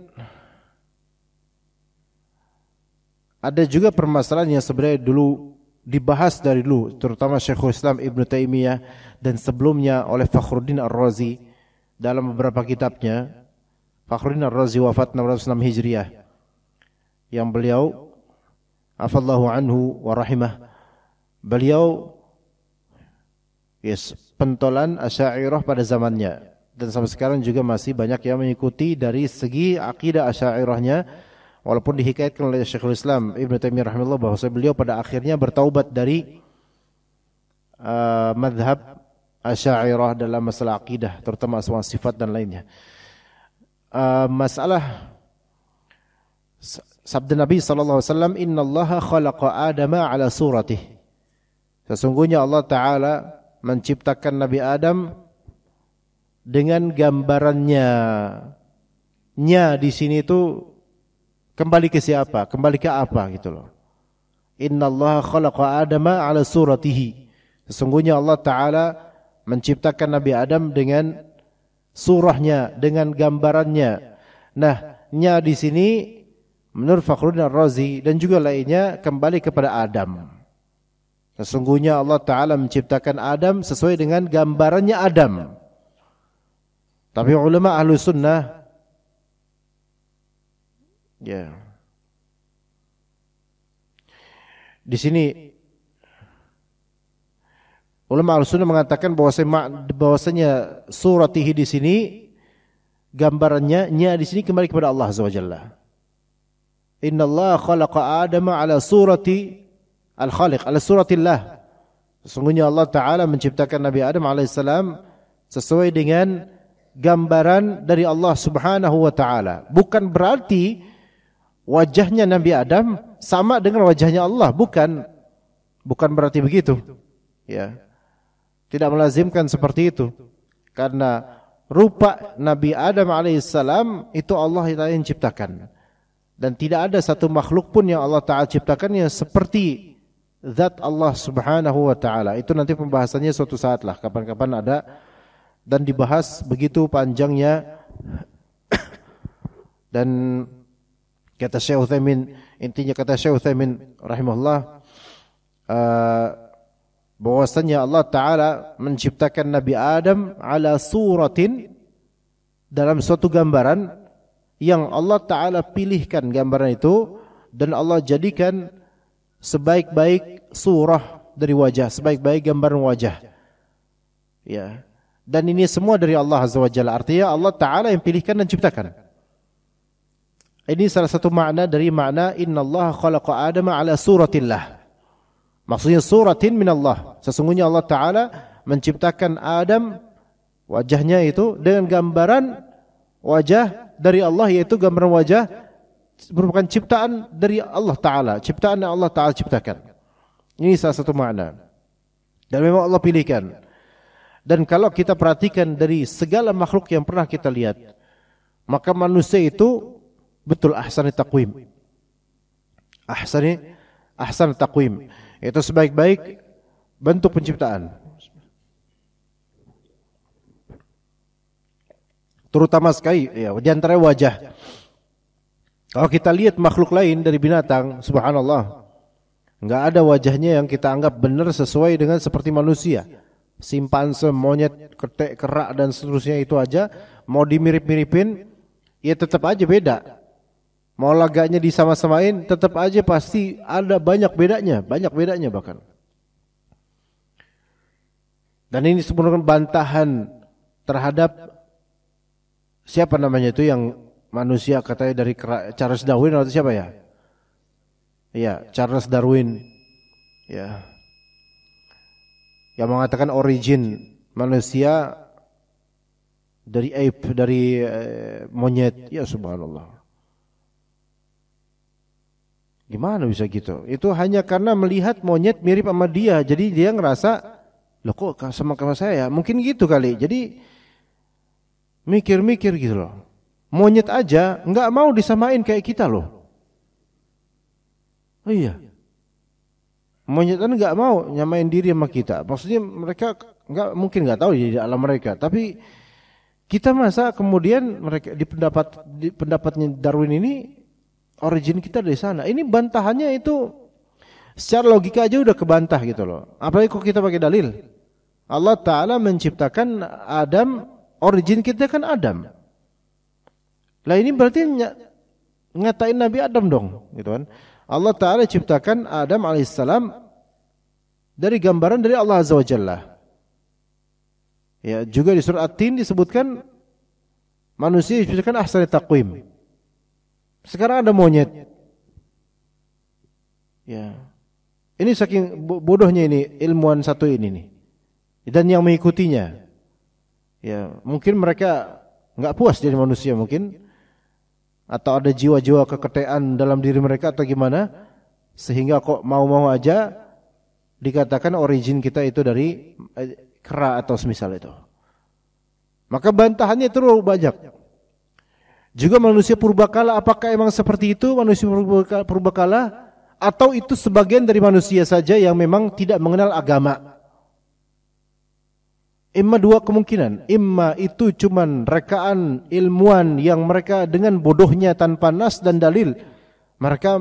ada juga permasalahan yang sebenarnya dulu dibahas dari dulu, terutama Syekhul Islam Ibn Taimiyah dan sebelumnya oleh Fakhruddin Ar-Razi dalam beberapa kitabnya. Fakhruddin Ar-Razi wafat 606 Hijriah. Yang beliau afallahu anhu wa rahimah, beliau pentolan Asy'ariyah pada zamannya, dan sampai sekarang juga masih banyak yang mengikuti dari segi akidah Asy'ariyahnya, walaupun dihikayatkan oleh Syekhul Islam Ibn Taimiyah rahimahullah bahwa beliau pada akhirnya bertaubat dari madhab Asy'ariyah dalam masalah akidah, terutama soal sifat dan lainnya. Masalah sabda Nabi SAW, innallaha khalaqa Adama ala suratih. Sesungguhnya Allah Ta'ala menciptakan Nabi Adam dengan gambarannya. Nya di sini itu kembali ke siapa? Kembali ke apa gitu loh. Innallaha khalaqa Adama ala suratihi. Sesungguhnya Allah Ta'ala menciptakan Nabi Adam dengan surahnya, dengan gambarannya. Nah, nya di sini menurut Fakhruddin Ar-Razi dan juga lainnya kembali kepada Adam. Sesungguhnya Allah Ta'ala menciptakan Adam sesuai dengan gambarannya Adam. Tapi ulama Ahlussunnah di sini ulama Ahlussunnah mengatakan bahwasanya suratihi di sini gambarannya nya di sini kembali kepada Allah Azza wa Jalla. Innallaha khalaqa Adama ala surati al-Khaliq, ala suratillah. Sesungguhnya Allah Ta'ala menciptakan Nabi Adam alaihissalam sesuai dengan gambaran dari Allah Subhanahu wa Ta'ala. Bukan berarti wajahnya Nabi Adam sama dengan wajahnya Allah, bukan berarti begitu. Ya. Tidak melazimkan seperti itu. Karena rupa Nabi Adam alaihissalam itu Allah yang ciptakan. Dan tidak ada satu makhluk pun yang Allah Ta'ala ciptakan yang seperti zat Allah Subhanahu wa Ta'ala. Itu nanti pembahasannya suatu saat lah, kapan-kapan ada dan dibahas begitu panjangnya. Dan kata Syekh Utsaimin, intinya kata Syekh Utsaimin rahimahullah, bahwasanya Allah Ta'ala menciptakan Nabi Adam ala suratin, dalam suatu gambaran yang Allah Ta'ala pilihkan gambaran itu, dan Allah jadikan sebaik-baik surah dari wajah, sebaik-baik gambaran wajah. Ya. Dan ini semua dari Allah Azza wa Jalla. Artinya Allah Ta'ala yang pilihkan dan ciptakan. Ini salah satu makna dari makna innallaha khalaqa Adama ala suratillah. Maksudnya suratin minallah. Sesungguhnya Allah Ta'ala menciptakan Adam, wajahnya itu dengan gambaran wajah dari Allah, yaitu gambaran wajah merupakan ciptaan dari Allah Ta'ala, ciptaan yang Allah Ta'ala ciptakan. Ini salah satu makna. Dan memang Allah pilihkan. Dan kalau kita perhatikan dari segala makhluk yang pernah kita lihat, maka manusia itu betul ahsani taqwim. Ahsan taqwim. Itu sebaik-baik bentuk penciptaan. Terutama sekali ya, di antara wajah. Kalau kita lihat makhluk lain dari binatang, subhanallah, Enggak ada wajahnya yang kita anggap benar sesuai dengan seperti manusia. Simpanse, monyet, ketek, kerak dan seterusnya itu aja mau dimirip-miripin ya tetap aja beda. Mau laganya disama-samain tetap aja pasti ada banyak bedanya bahkan. Dan ini sebenarnya bantahan terhadap siapa namanya itu yang manusia katanya dari Charles Darwin atau siapa ya? Iya, Charles Darwin. Ya. Yang mengatakan origin manusia dari ape, dari monyet. Ya subhanallah. Gimana bisa gitu? Itu hanya karena melihat monyet mirip sama dia. Jadi dia ngerasa, loh kok sama saya? Mungkin gitu kali. Jadi mikir-mikir gitu loh. Monyet aja nggak mau disamain kayak kita loh. Oh iya. Monyet kan nggak mau nyamain diri sama kita. Maksudnya mereka mungkin nggak tahu di alam mereka. Tapi kita masa kemudian mereka di pendapatnya Darwin ini origin kita dari sana. Ini bantahannya itu secara logika aja udah kebantah gitu loh. Apalagi kok kita pakai dalil. Allah Ta'ala menciptakan Adam, origin kita kan Adam. Lah ini berarti ngatain Nabi Adam dong, gitu kan? Allah Ta'ala ciptakan Adam alaihissalam dari gambaran dari Allah Azza wa Jalla. Ya, juga di surah At-Tin disebutkan manusia diciptakan ahsani taqwim. Sekarang ada monyet. Ya. Ini saking bodohnya ini ilmuwan satu ini nih. Dan yang mengikutinya. Ya, mungkin mereka enggak puas jadi manusia mungkin. Atau ada jiwa-jiwa keketean dalam diri mereka atau gimana, sehingga kok mau-mau aja dikatakan origin kita itu dari kera atau semisal itu. Maka bantahannya terlalu banyak. Juga manusia purbakala, apakah emang seperti itu manusia purbakala, atau itu sebagian dari manusia saja yang memang tidak mengenal agama? Imma dua kemungkinan, imma itu cuman rekaan ilmuwan yang mereka dengan bodohnya tanpa nas dan dalil mereka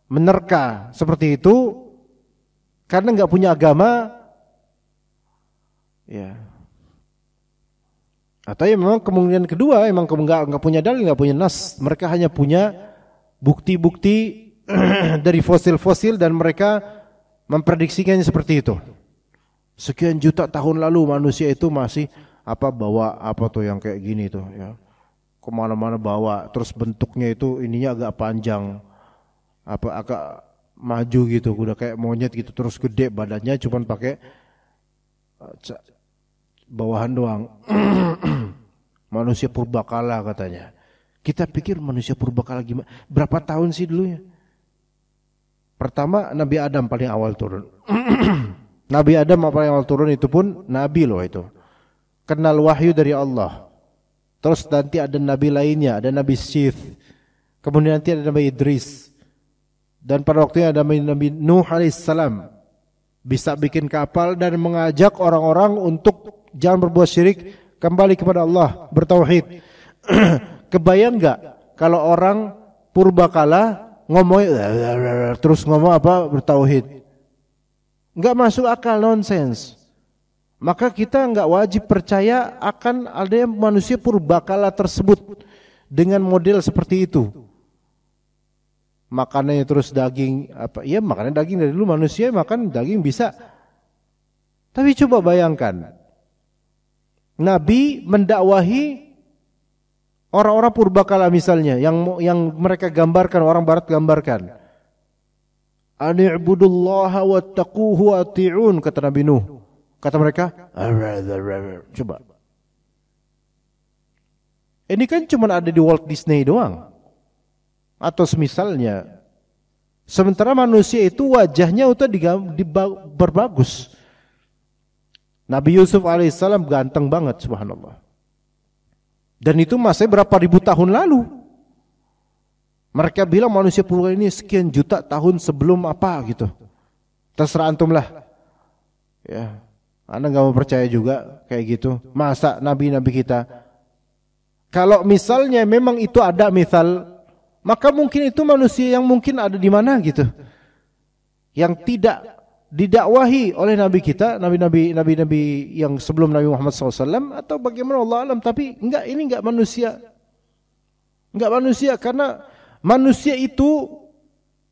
menerka seperti itu karena enggak punya agama, ya. Atau ya memang kemungkinan kedua, emang enggak punya dalil, enggak punya nas, mereka hanya punya bukti-bukti dari fosil-fosil dan mereka memprediksikannya seperti itu. Sekian juta tahun lalu manusia itu masih bawa apa tuh yang kayak gini tuh ya. Kemana-mana bawa, terus bentuknya itu ininya agak panjang, agak maju gitu, udah kayak monyet gitu, terus gede badannya, cuman pakai bawahan doang. Manusia purbakala katanya. Kita pikir manusia purbakala gimana? Berapa tahun sih dulunya? Pertama Nabi Adam paling awal turun. Nabi Adam paling awal turun itu pun Nabi loh itu. Kenal wahyu dari Allah. Terus nanti ada Nabi lainnya, ada Nabi Syith. Kemudian nanti ada Nabi Idris. Dan pada waktunya ada Nabi Nuh alaihissalam. Bisa bikin kapal dan mengajak orang-orang untuk jangan berbuat syirik, kembali kepada Allah, bertauhid. Kebayang enggak kalau orang purbakala ngomong terus ngomong bertauhid? Enggak masuk akal, nonsens. Maka kita enggak wajib percaya akan ada manusia purbakala tersebut dengan model seperti itu. Makanannya terus daging ya makannya daging dari dulu, manusia makan daging bisa. Tapi coba bayangkan, Nabi mendakwahi orang-orang purbakala misalnya yang mereka gambarkan, orang barat gambarkan. Ani'budullaha wattaquhu ati'un, kata Nabi Nuh. Kata mereka, coba. Ini kan cuma ada di Walt Disney doang. Atau semisalnya. Sementara manusia itu wajahnya udah berbagus. Nabi Yusuf alaihissalam ganteng banget, subhanallah. Dan itu masih berapa ribu tahun lalu. Mereka bilang manusia purba ini sekian juta tahun sebelum apa gitu. Terserah antum lah. Ya, Anda nggak mau percaya juga kayak gitu. Masa nabi-nabi kita? Kalau misalnya memang itu ada misal maka mungkin itu manusia yang mungkin ada di mana gitu, yang tidak didakwahi oleh Nabi kita, nabi-nabi yang sebelum Nabi Muhammad SAW, atau bagaimana Allah alam. Tapi ini enggak manusia, karena manusia itu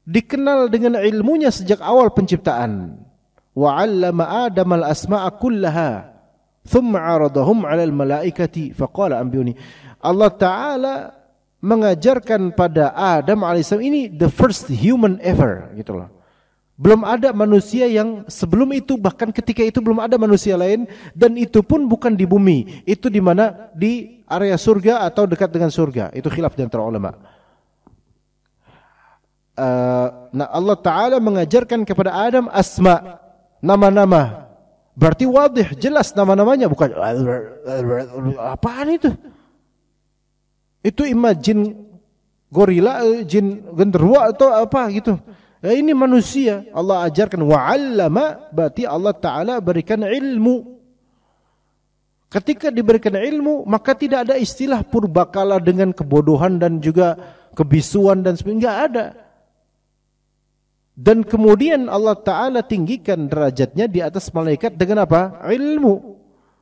dikenal dengan ilmunya sejak awal penciptaan. Wa 'allama Adam al-asma'a kullaha thumma 'aradahum 'ala al-malaikati faqala anbi'uni. Allah Ta'ala mengajarkan pada Adam alaihissalam, ini the first human ever gitu loh. Belum ada manusia yang sebelum itu, bahkan ketika itu belum ada manusia lain, dan itu pun bukan di bumi. Itu di mana? Di area surga atau dekat dengan surga. Itu khilaf di antara ulama. Nah, Allah Ta'ala mengajarkan kepada Adam asma, nama-nama. Berarti wadih, jelas nama-namanya, bukan apaan itu? Itu imma jin gorila, jin genderuwo atau apa gitu. Ini manusia. Allah ajarkan wa'allama, berarti Allah Ta'ala berikan ilmu. Ketika diberikan ilmu, maka tidak ada istilah purbakala dengan kebodohan dan juga kebisuan dan sebagainya, enggak ada. Dan kemudian Allah Ta'ala tinggikan derajatnya di atas malaikat dengan apa? Ilmu.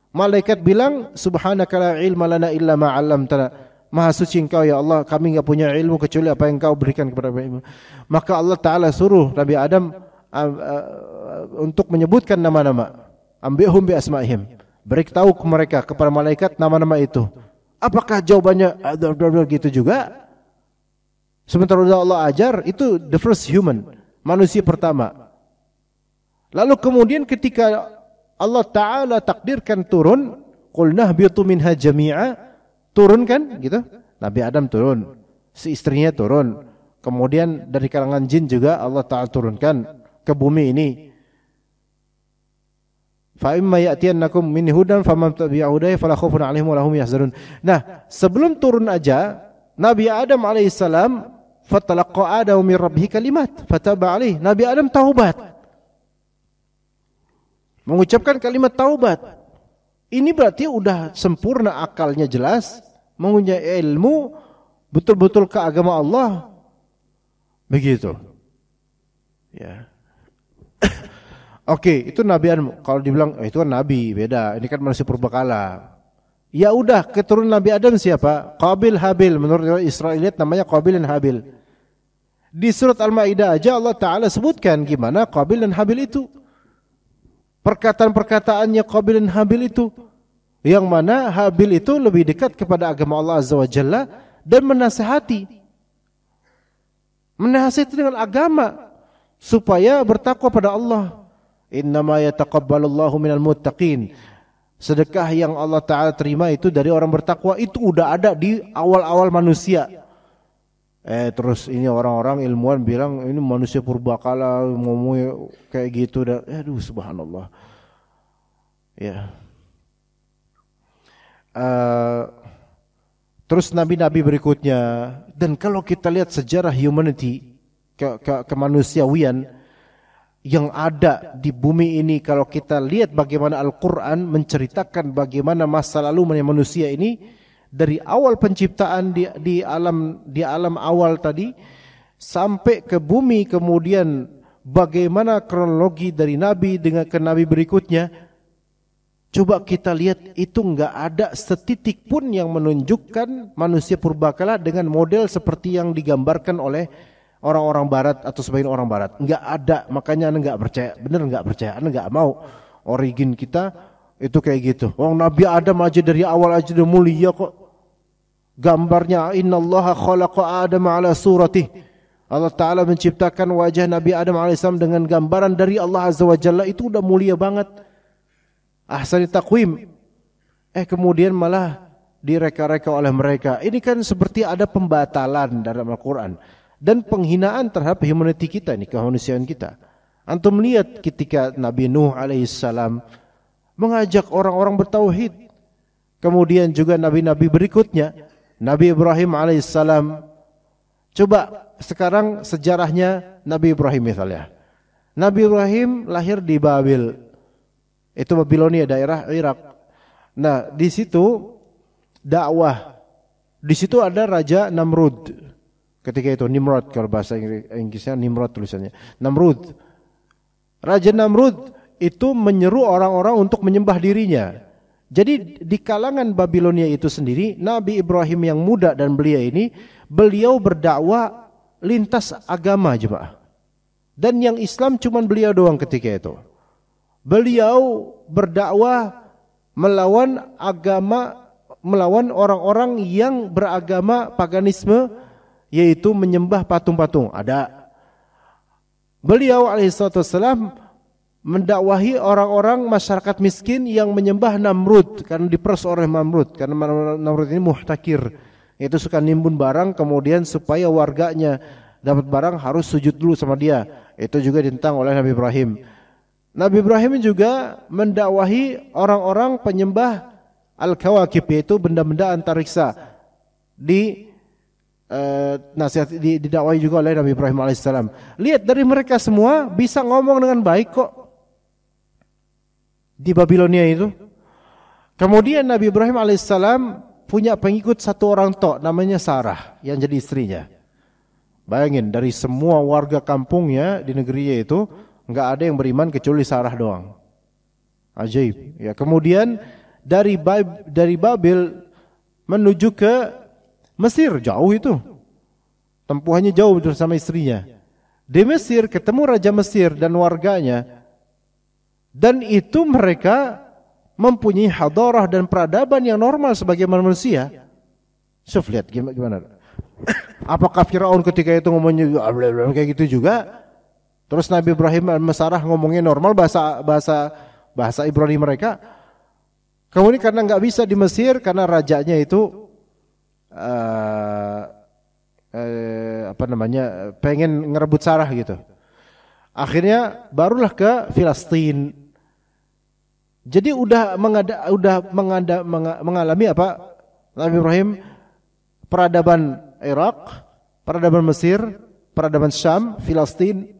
Malaikat bilang, subhanaka la ilma lana illa ma'allamtana. Maha suci engkau ya Allah, kami enggak punya ilmu kecuali apa yang engkau berikan kepada kami. Maka Allah Ta'ala suruh Nabi Adam untuk menyebutkan nama-nama. Ambi'hum bi asma'ihim. Beritahu ke mereka, kepada malaikat, nama-nama itu. Apakah jawabannya gitu juga? Sementara Allah ajar, itu the first human, manusia pertama. Lalu kemudian ketika Allah Ta'ala takdirkan turun, qulna habitu minha jami'a, turun kan gitu. Nabi Adam turun, si istrinya turun. Kemudian dari kalangan jin juga Allah Ta'ala turunkan ke bumi ini. Fa imma ya'tiyannakum minni hudan faman tabi'a hudaya fala khaufun 'alaihim wa lahum yahzanun. Nah, sebelum turun aja Nabi Adam alaihissalam, fatalaqa Adamu min rabbih kalimat fataba alaihi. Nabi Adam taubat, mengucapkan kalimat taubat. Ini berarti udah sempurna akalnya, jelas, mempunyai ilmu, betul-betul ke agama Allah. Begitu. Ya. Oke, itu Nabi Adam. Kalau dibilang itu kan nabi, beda. Ini kan manusia purbakala. Ya udah, keturunan Nabi Adam siapa? Qabil, Habil. Menurut Israiliyat namanya Qabil dan Habil. Di surat Al-Maidah aja Allah Ta'ala sebutkan gimana Qabil dan Habil itu. Perkataan-perkataannya Qabil dan Habil itu, yang mana Habil itu lebih dekat kepada agama Allah Azza wa Jalla dan menasihati dengan agama supaya bertakwa pada Allah. Innama yataqabbalullahu minal muttaqin. Sedekah yang Allah Ta'ala terima itu dari orang bertakwa, itu udah ada di awal-awal manusia. Terus ini orang-orang ilmuwan bilang ini manusia purbakala ngomongnya kayak gitu, dan aduh subhanallah. Ya. Terus nabi-nabi berikutnya, dan kalau kita lihat sejarah humanity, kemanusiawian yang ada di bumi ini, kalau kita lihat bagaimana Al-Quran menceritakan bagaimana masa lalu manusia ini dari awal penciptaan di alam awal tadi sampai ke bumi, kemudian bagaimana kronologi dari nabi dengan ke nabi berikutnya. Coba kita lihat, itu enggak ada setitik pun yang menunjukkan manusia purbakala dengan model seperti yang digambarkan oleh orang-orang barat atau sebagian orang barat. Enggak ada, makanya Anda enggak percaya. Benar enggak percaya, Anda enggak mau. Origin kita itu kayak gitu. Nabi Adam aja dari awal aja udah mulia kok. Gambarnya innallaha khalaqa Adam ala suratih. Allah Ta'ala menciptakan wajah Nabi Adam alaihissalam dengan gambaran dari Allah Azza wa Jalla, itu udah mulia banget. Ahsani taqwim. Kemudian malah direka-reka oleh mereka. Ini kan seperti ada pembatalan dalam Al-Quran dan penghinaan terhadap humanity kita, ini kemanusiaan kita. Antum lihat ketika Nabi Nuh alaihissalam mengajak orang-orang bertauhid. Kemudian juga nabi-nabi berikutnya, Nabi Ibrahim alaihissalam. Coba sekarang sejarahnya Nabi Ibrahim misalnya. Nabi Ibrahim lahir di Babil. Itu Babilonia, daerah Irak. Nah, di situ dakwah. Di situ ada Raja Namrud. ketika itu. Nimrod, kalau bahasa Inggrisnya Nimrod tulisannya. Namrud. Raja Namrud itu menyeru orang-orang untuk menyembah dirinya. Jadi di kalangan Babilonia itu sendiri, Nabi Ibrahim yang muda dan belia ini, beliau berdakwah lintas agama jemaah. Dan yang Islam cuma beliau doang ketika itu. Beliau berdakwah melawan orang-orang yang beragama paganisme, yaitu menyembah patung-patung. Ada. Beliau alaihissalam mendakwahi orang-orang masyarakat miskin yang menyembah Namrud karena diperas oleh Namrud, karena Namrud ini muhtakir, yaitu suka nimbun barang, kemudian supaya warganya dapat barang harus sujud dulu sama dia. Itu juga ditentang oleh Nabi Ibrahim. Nabi Ibrahim juga mendakwahi orang-orang penyembah al-kawakib, yaitu benda-benda antariksa. Didakwahi juga oleh Nabi Ibrahim alaihissalam. Lihat, dari mereka semua bisa ngomong dengan baik kok di Babilonia itu. Kemudian Nabi Ibrahim alaihissalam punya pengikut satu orang tok, namanya Sarah, yang jadi istrinya. Bayangin, dari semua warga kampungnya di negerinya itu nggak ada yang beriman kecuali Sarah doang. Ajaib. Ya, kemudian dari Babil menuju ke Mesir, jauh itu. Tempuhannya jauh bersama istrinya. Di Mesir ketemu Raja Mesir dan warganya. Dan itu mereka mempunyai hadarah dan peradaban yang normal sebagai manusia. Syuf, lihat gimana. Apakah Firaun ketika itu ngomongnya kayak gitu juga? Terus Nabi Ibrahim dan Sarah ngomongnya normal bahasa Ibrani mereka. Kemudian karena nggak bisa di Mesir karena rajanya itu pengen ngerebut Sarah gitu. Akhirnya barulah ke Filistin. Jadi mengalami apa? Nabi Ibrahim peradaban Irak, peradaban Mesir, peradaban Syam, Filistin.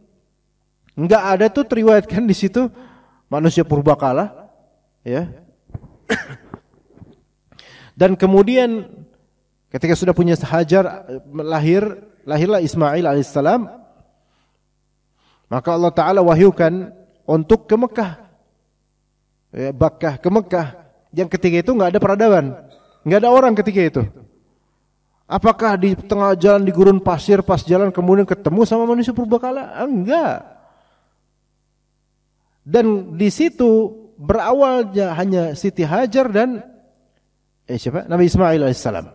Enggak ada tuh teriwayatkan di situ manusia purbakala, ya. Dan kemudian ketika sudah punya Hajar, lahirlah Ismail alaihissalam. Maka Allah Ta'ala wahyukan untuk ke Mekah, ya, Bakkah, ke Mekah. Yang ketika itu nggak ada peradaban, nggak ada orang ketika itu. Apakah di tengah jalan di gurun pasir pas jalan kemudian ketemu sama manusia purbakala? Enggak. Dan di situ berawalnya hanya Siti Hajar dan Nabi Ismail alaihissalam.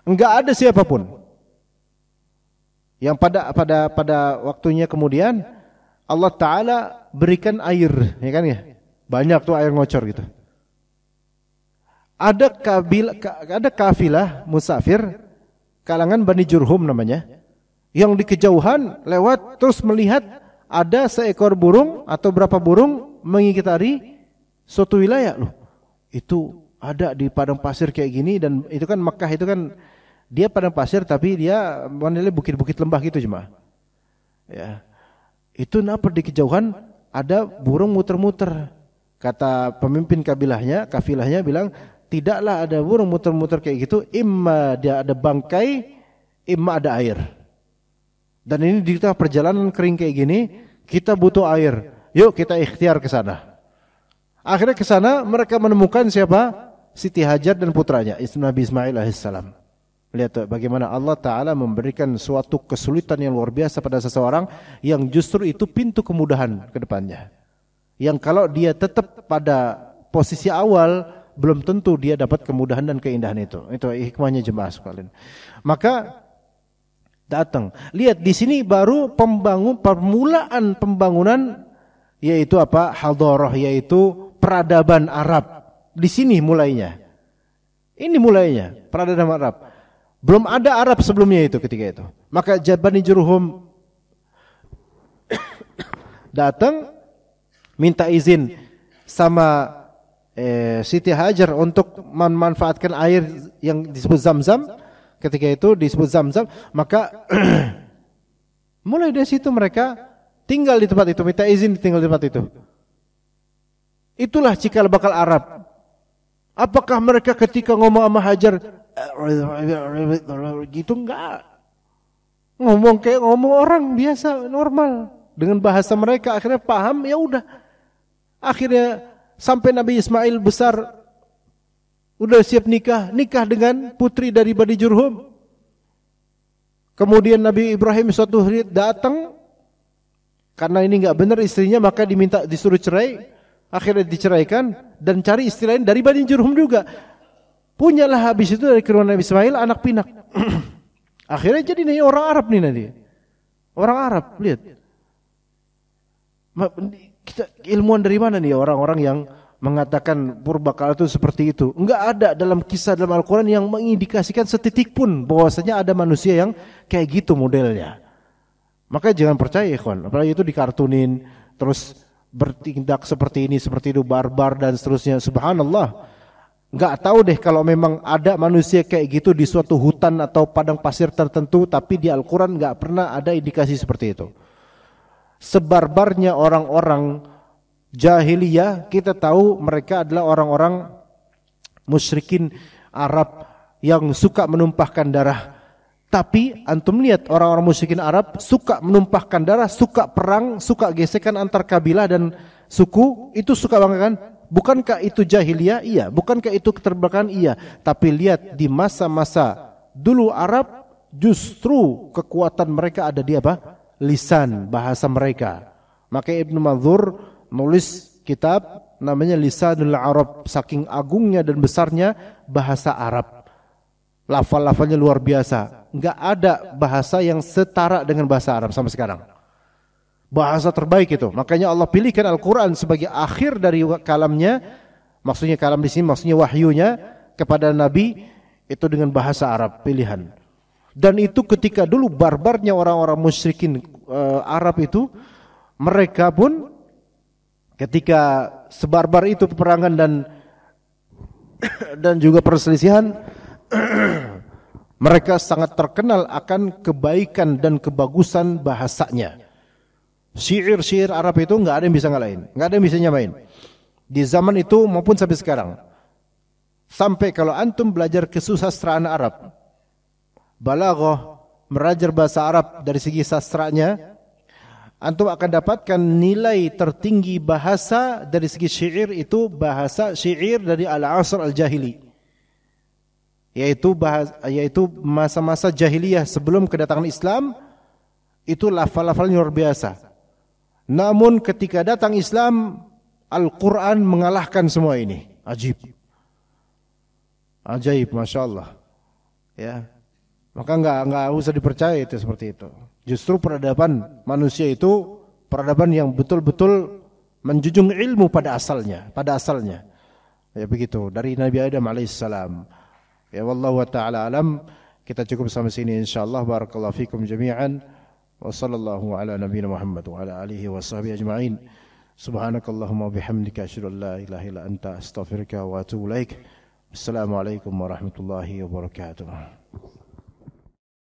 Enggak ada siapapun. Yang pada waktunya kemudian Allah Ta'ala berikan air, ya kan ya? Banyak tuh air ngocor gitu. Ada kafilah musafir kalangan Bani Jurhum namanya, yang di kejauhan lewat terus melihat ada seekor burung atau berapa burung mengitari suatu wilayah. Loh, itu ada di padang pasir kayak gini, dan itu kan Mekah itu kan dia padang pasir tapi dia modelnya bukit-bukit lembah gitu cuma. Ya. Itu kenapa di kejauhan ada burung muter-muter. Kata pemimpin kafilahnya bilang, tidaklah ada burung muter-muter kayak gitu, imma dia ada bangkai, imma ada air. Dan ini di tengah perjalanan kering kayak gini, kita butuh air. Yuk kita ikhtiar ke sana. Akhirnya ke sana mereka menemukan siapa? Siti Hajar dan putranya, Nabi Ismail alaihissalam. Lihat tuh, bagaimana Allah Ta'ala memberikan suatu kesulitan yang luar biasa pada seseorang yang justru itu pintu kemudahan ke depannya. Yang kalau dia tetap pada posisi awal, belum tentu dia dapat kemudahan dan keindahan itu. Itu hikmahnya jemaah sekalian. Maka datang. Lihat di sini baru permulaan pembangunan, yaitu apa? Hadarah, yaitu peradaban Arab. Di sini mulainya. Ini mulainya peradaban Arab. Belum ada Arab sebelumnya itu ketika itu. Maka Bani Jurhum datang minta izin sama Siti Hajar untuk memanfaatkan air yang disebut Zamzam. Ketika itu disebut Zamzam, maka mulai dari situ mereka tinggal di tempat itu, minta izin tinggal di tempat itu. Itulah cikal bakal Arab. Apakah mereka ketika ngomong sama Hajar gitu? Enggak. Ngomong kayak ngomong orang biasa, normal. Dengan bahasa mereka akhirnya paham, ya udah. Akhirnya sampai Nabi Ismail besar, udah siap nikah dengan putri dari Bani Jurhum. Kemudian Nabi Ibrahim suatu hari datang, karena ini enggak benar istrinya, maka disuruh cerai. Akhirnya diceraikan dan cari istri lain dari Bani Jurhum juga. Punyalah habis itu dari keturunan Nabi Ismail anak pinak. Akhirnya jadi nih orang Arab nih nanti. Orang Arab, lihat. Kita ilmuwan dari mana nih orang-orang yang mengatakan purbakala itu seperti itu? Enggak ada dalam kisah dalam Al-Quran yang mengindikasikan setitik pun bahwasanya ada manusia yang kayak gitu modelnya. Maka jangan percaya, ikhwan. Apalagi itu dikartunin, terus bertindak seperti ini, seperti itu, barbar dan seterusnya. Subhanallah. Enggak tahu deh kalau memang ada manusia kayak gitu di suatu hutan atau padang pasir tertentu, tapi di Al-Quran enggak pernah ada indikasi seperti itu. Sebarbarnya orang-orang jahiliyah, kita tahu mereka adalah orang-orang musyrikin Arab yang suka menumpahkan darah. Tapi antum lihat orang-orang musyrikin Arab suka menumpahkan darah, suka perang, suka gesekan antar kabilah dan suku, itu suka banget kan? Bukankah itu jahiliyah? Iya. Bukankah itu keterbelakangan? Iya. Tapi lihat di masa-masa dulu Arab, justru kekuatan mereka ada di apa? Lisan, bahasa mereka. Maka Ibnu Manzur nulis kitab namanya Lisanul Arab, saking agungnya dan besarnya bahasa Arab. Lafal-lafalnya luar biasa. Enggak ada bahasa yang setara dengan bahasa Arab sampai sekarang. Bahasa terbaik itu. Makanya Allah pilihkan Al-Quran sebagai akhir dari kalamnya. Maksudnya kalam di sini maksudnya wahyunya kepada Nabi itu dengan bahasa Arab pilihan. Dan itu ketika dulu barbarnya orang-orang musyrikin Arab itu, mereka pun ketika sebarbar itu peperangan dan juga perselisihan, mereka sangat terkenal akan kebaikan dan kebagusan bahasanya. Syair-syair Arab itu enggak ada yang bisa ngalahin, enggak ada yang bisa nyamain. Di zaman itu maupun sampai sekarang. Sampai kalau antum belajar kesusastraan Arab, balaghah, belajar bahasa Arab dari segi sastranya, antum akan dapatkan nilai tertinggi bahasa dari segi syair itu bahasa syair dari al-asr al-jahili. Yaitu masa-masa jahiliyah sebelum kedatangan Islam, itu lafal-lafalnya luar biasa. Namun ketika datang Islam, Al-Quran mengalahkan semua ini. Ajib. Ajaib, Masya Allah. Ya. Maka enggak usah dipercaya itu seperti itu. Justru peradaban manusia itu peradaban yang betul-betul menjunjung ilmu pada asalnya. Ya begitu. Dari Nabi Adam alaihissalam. Ya wallahu ta'ala alam. Kita cukup sampai sini insyaallah. Barakallahu fikum jami'an. Wa sallallahu ala nabiyina Muhammad wa ala alihi wa sahbihi ajma'in. Subhanakallahumma bihamdika asyhadu an la ilaha illa anta astaghfiruka wa atubu ilaik. Assalamualaikum warahmatullahi wabarakatuh.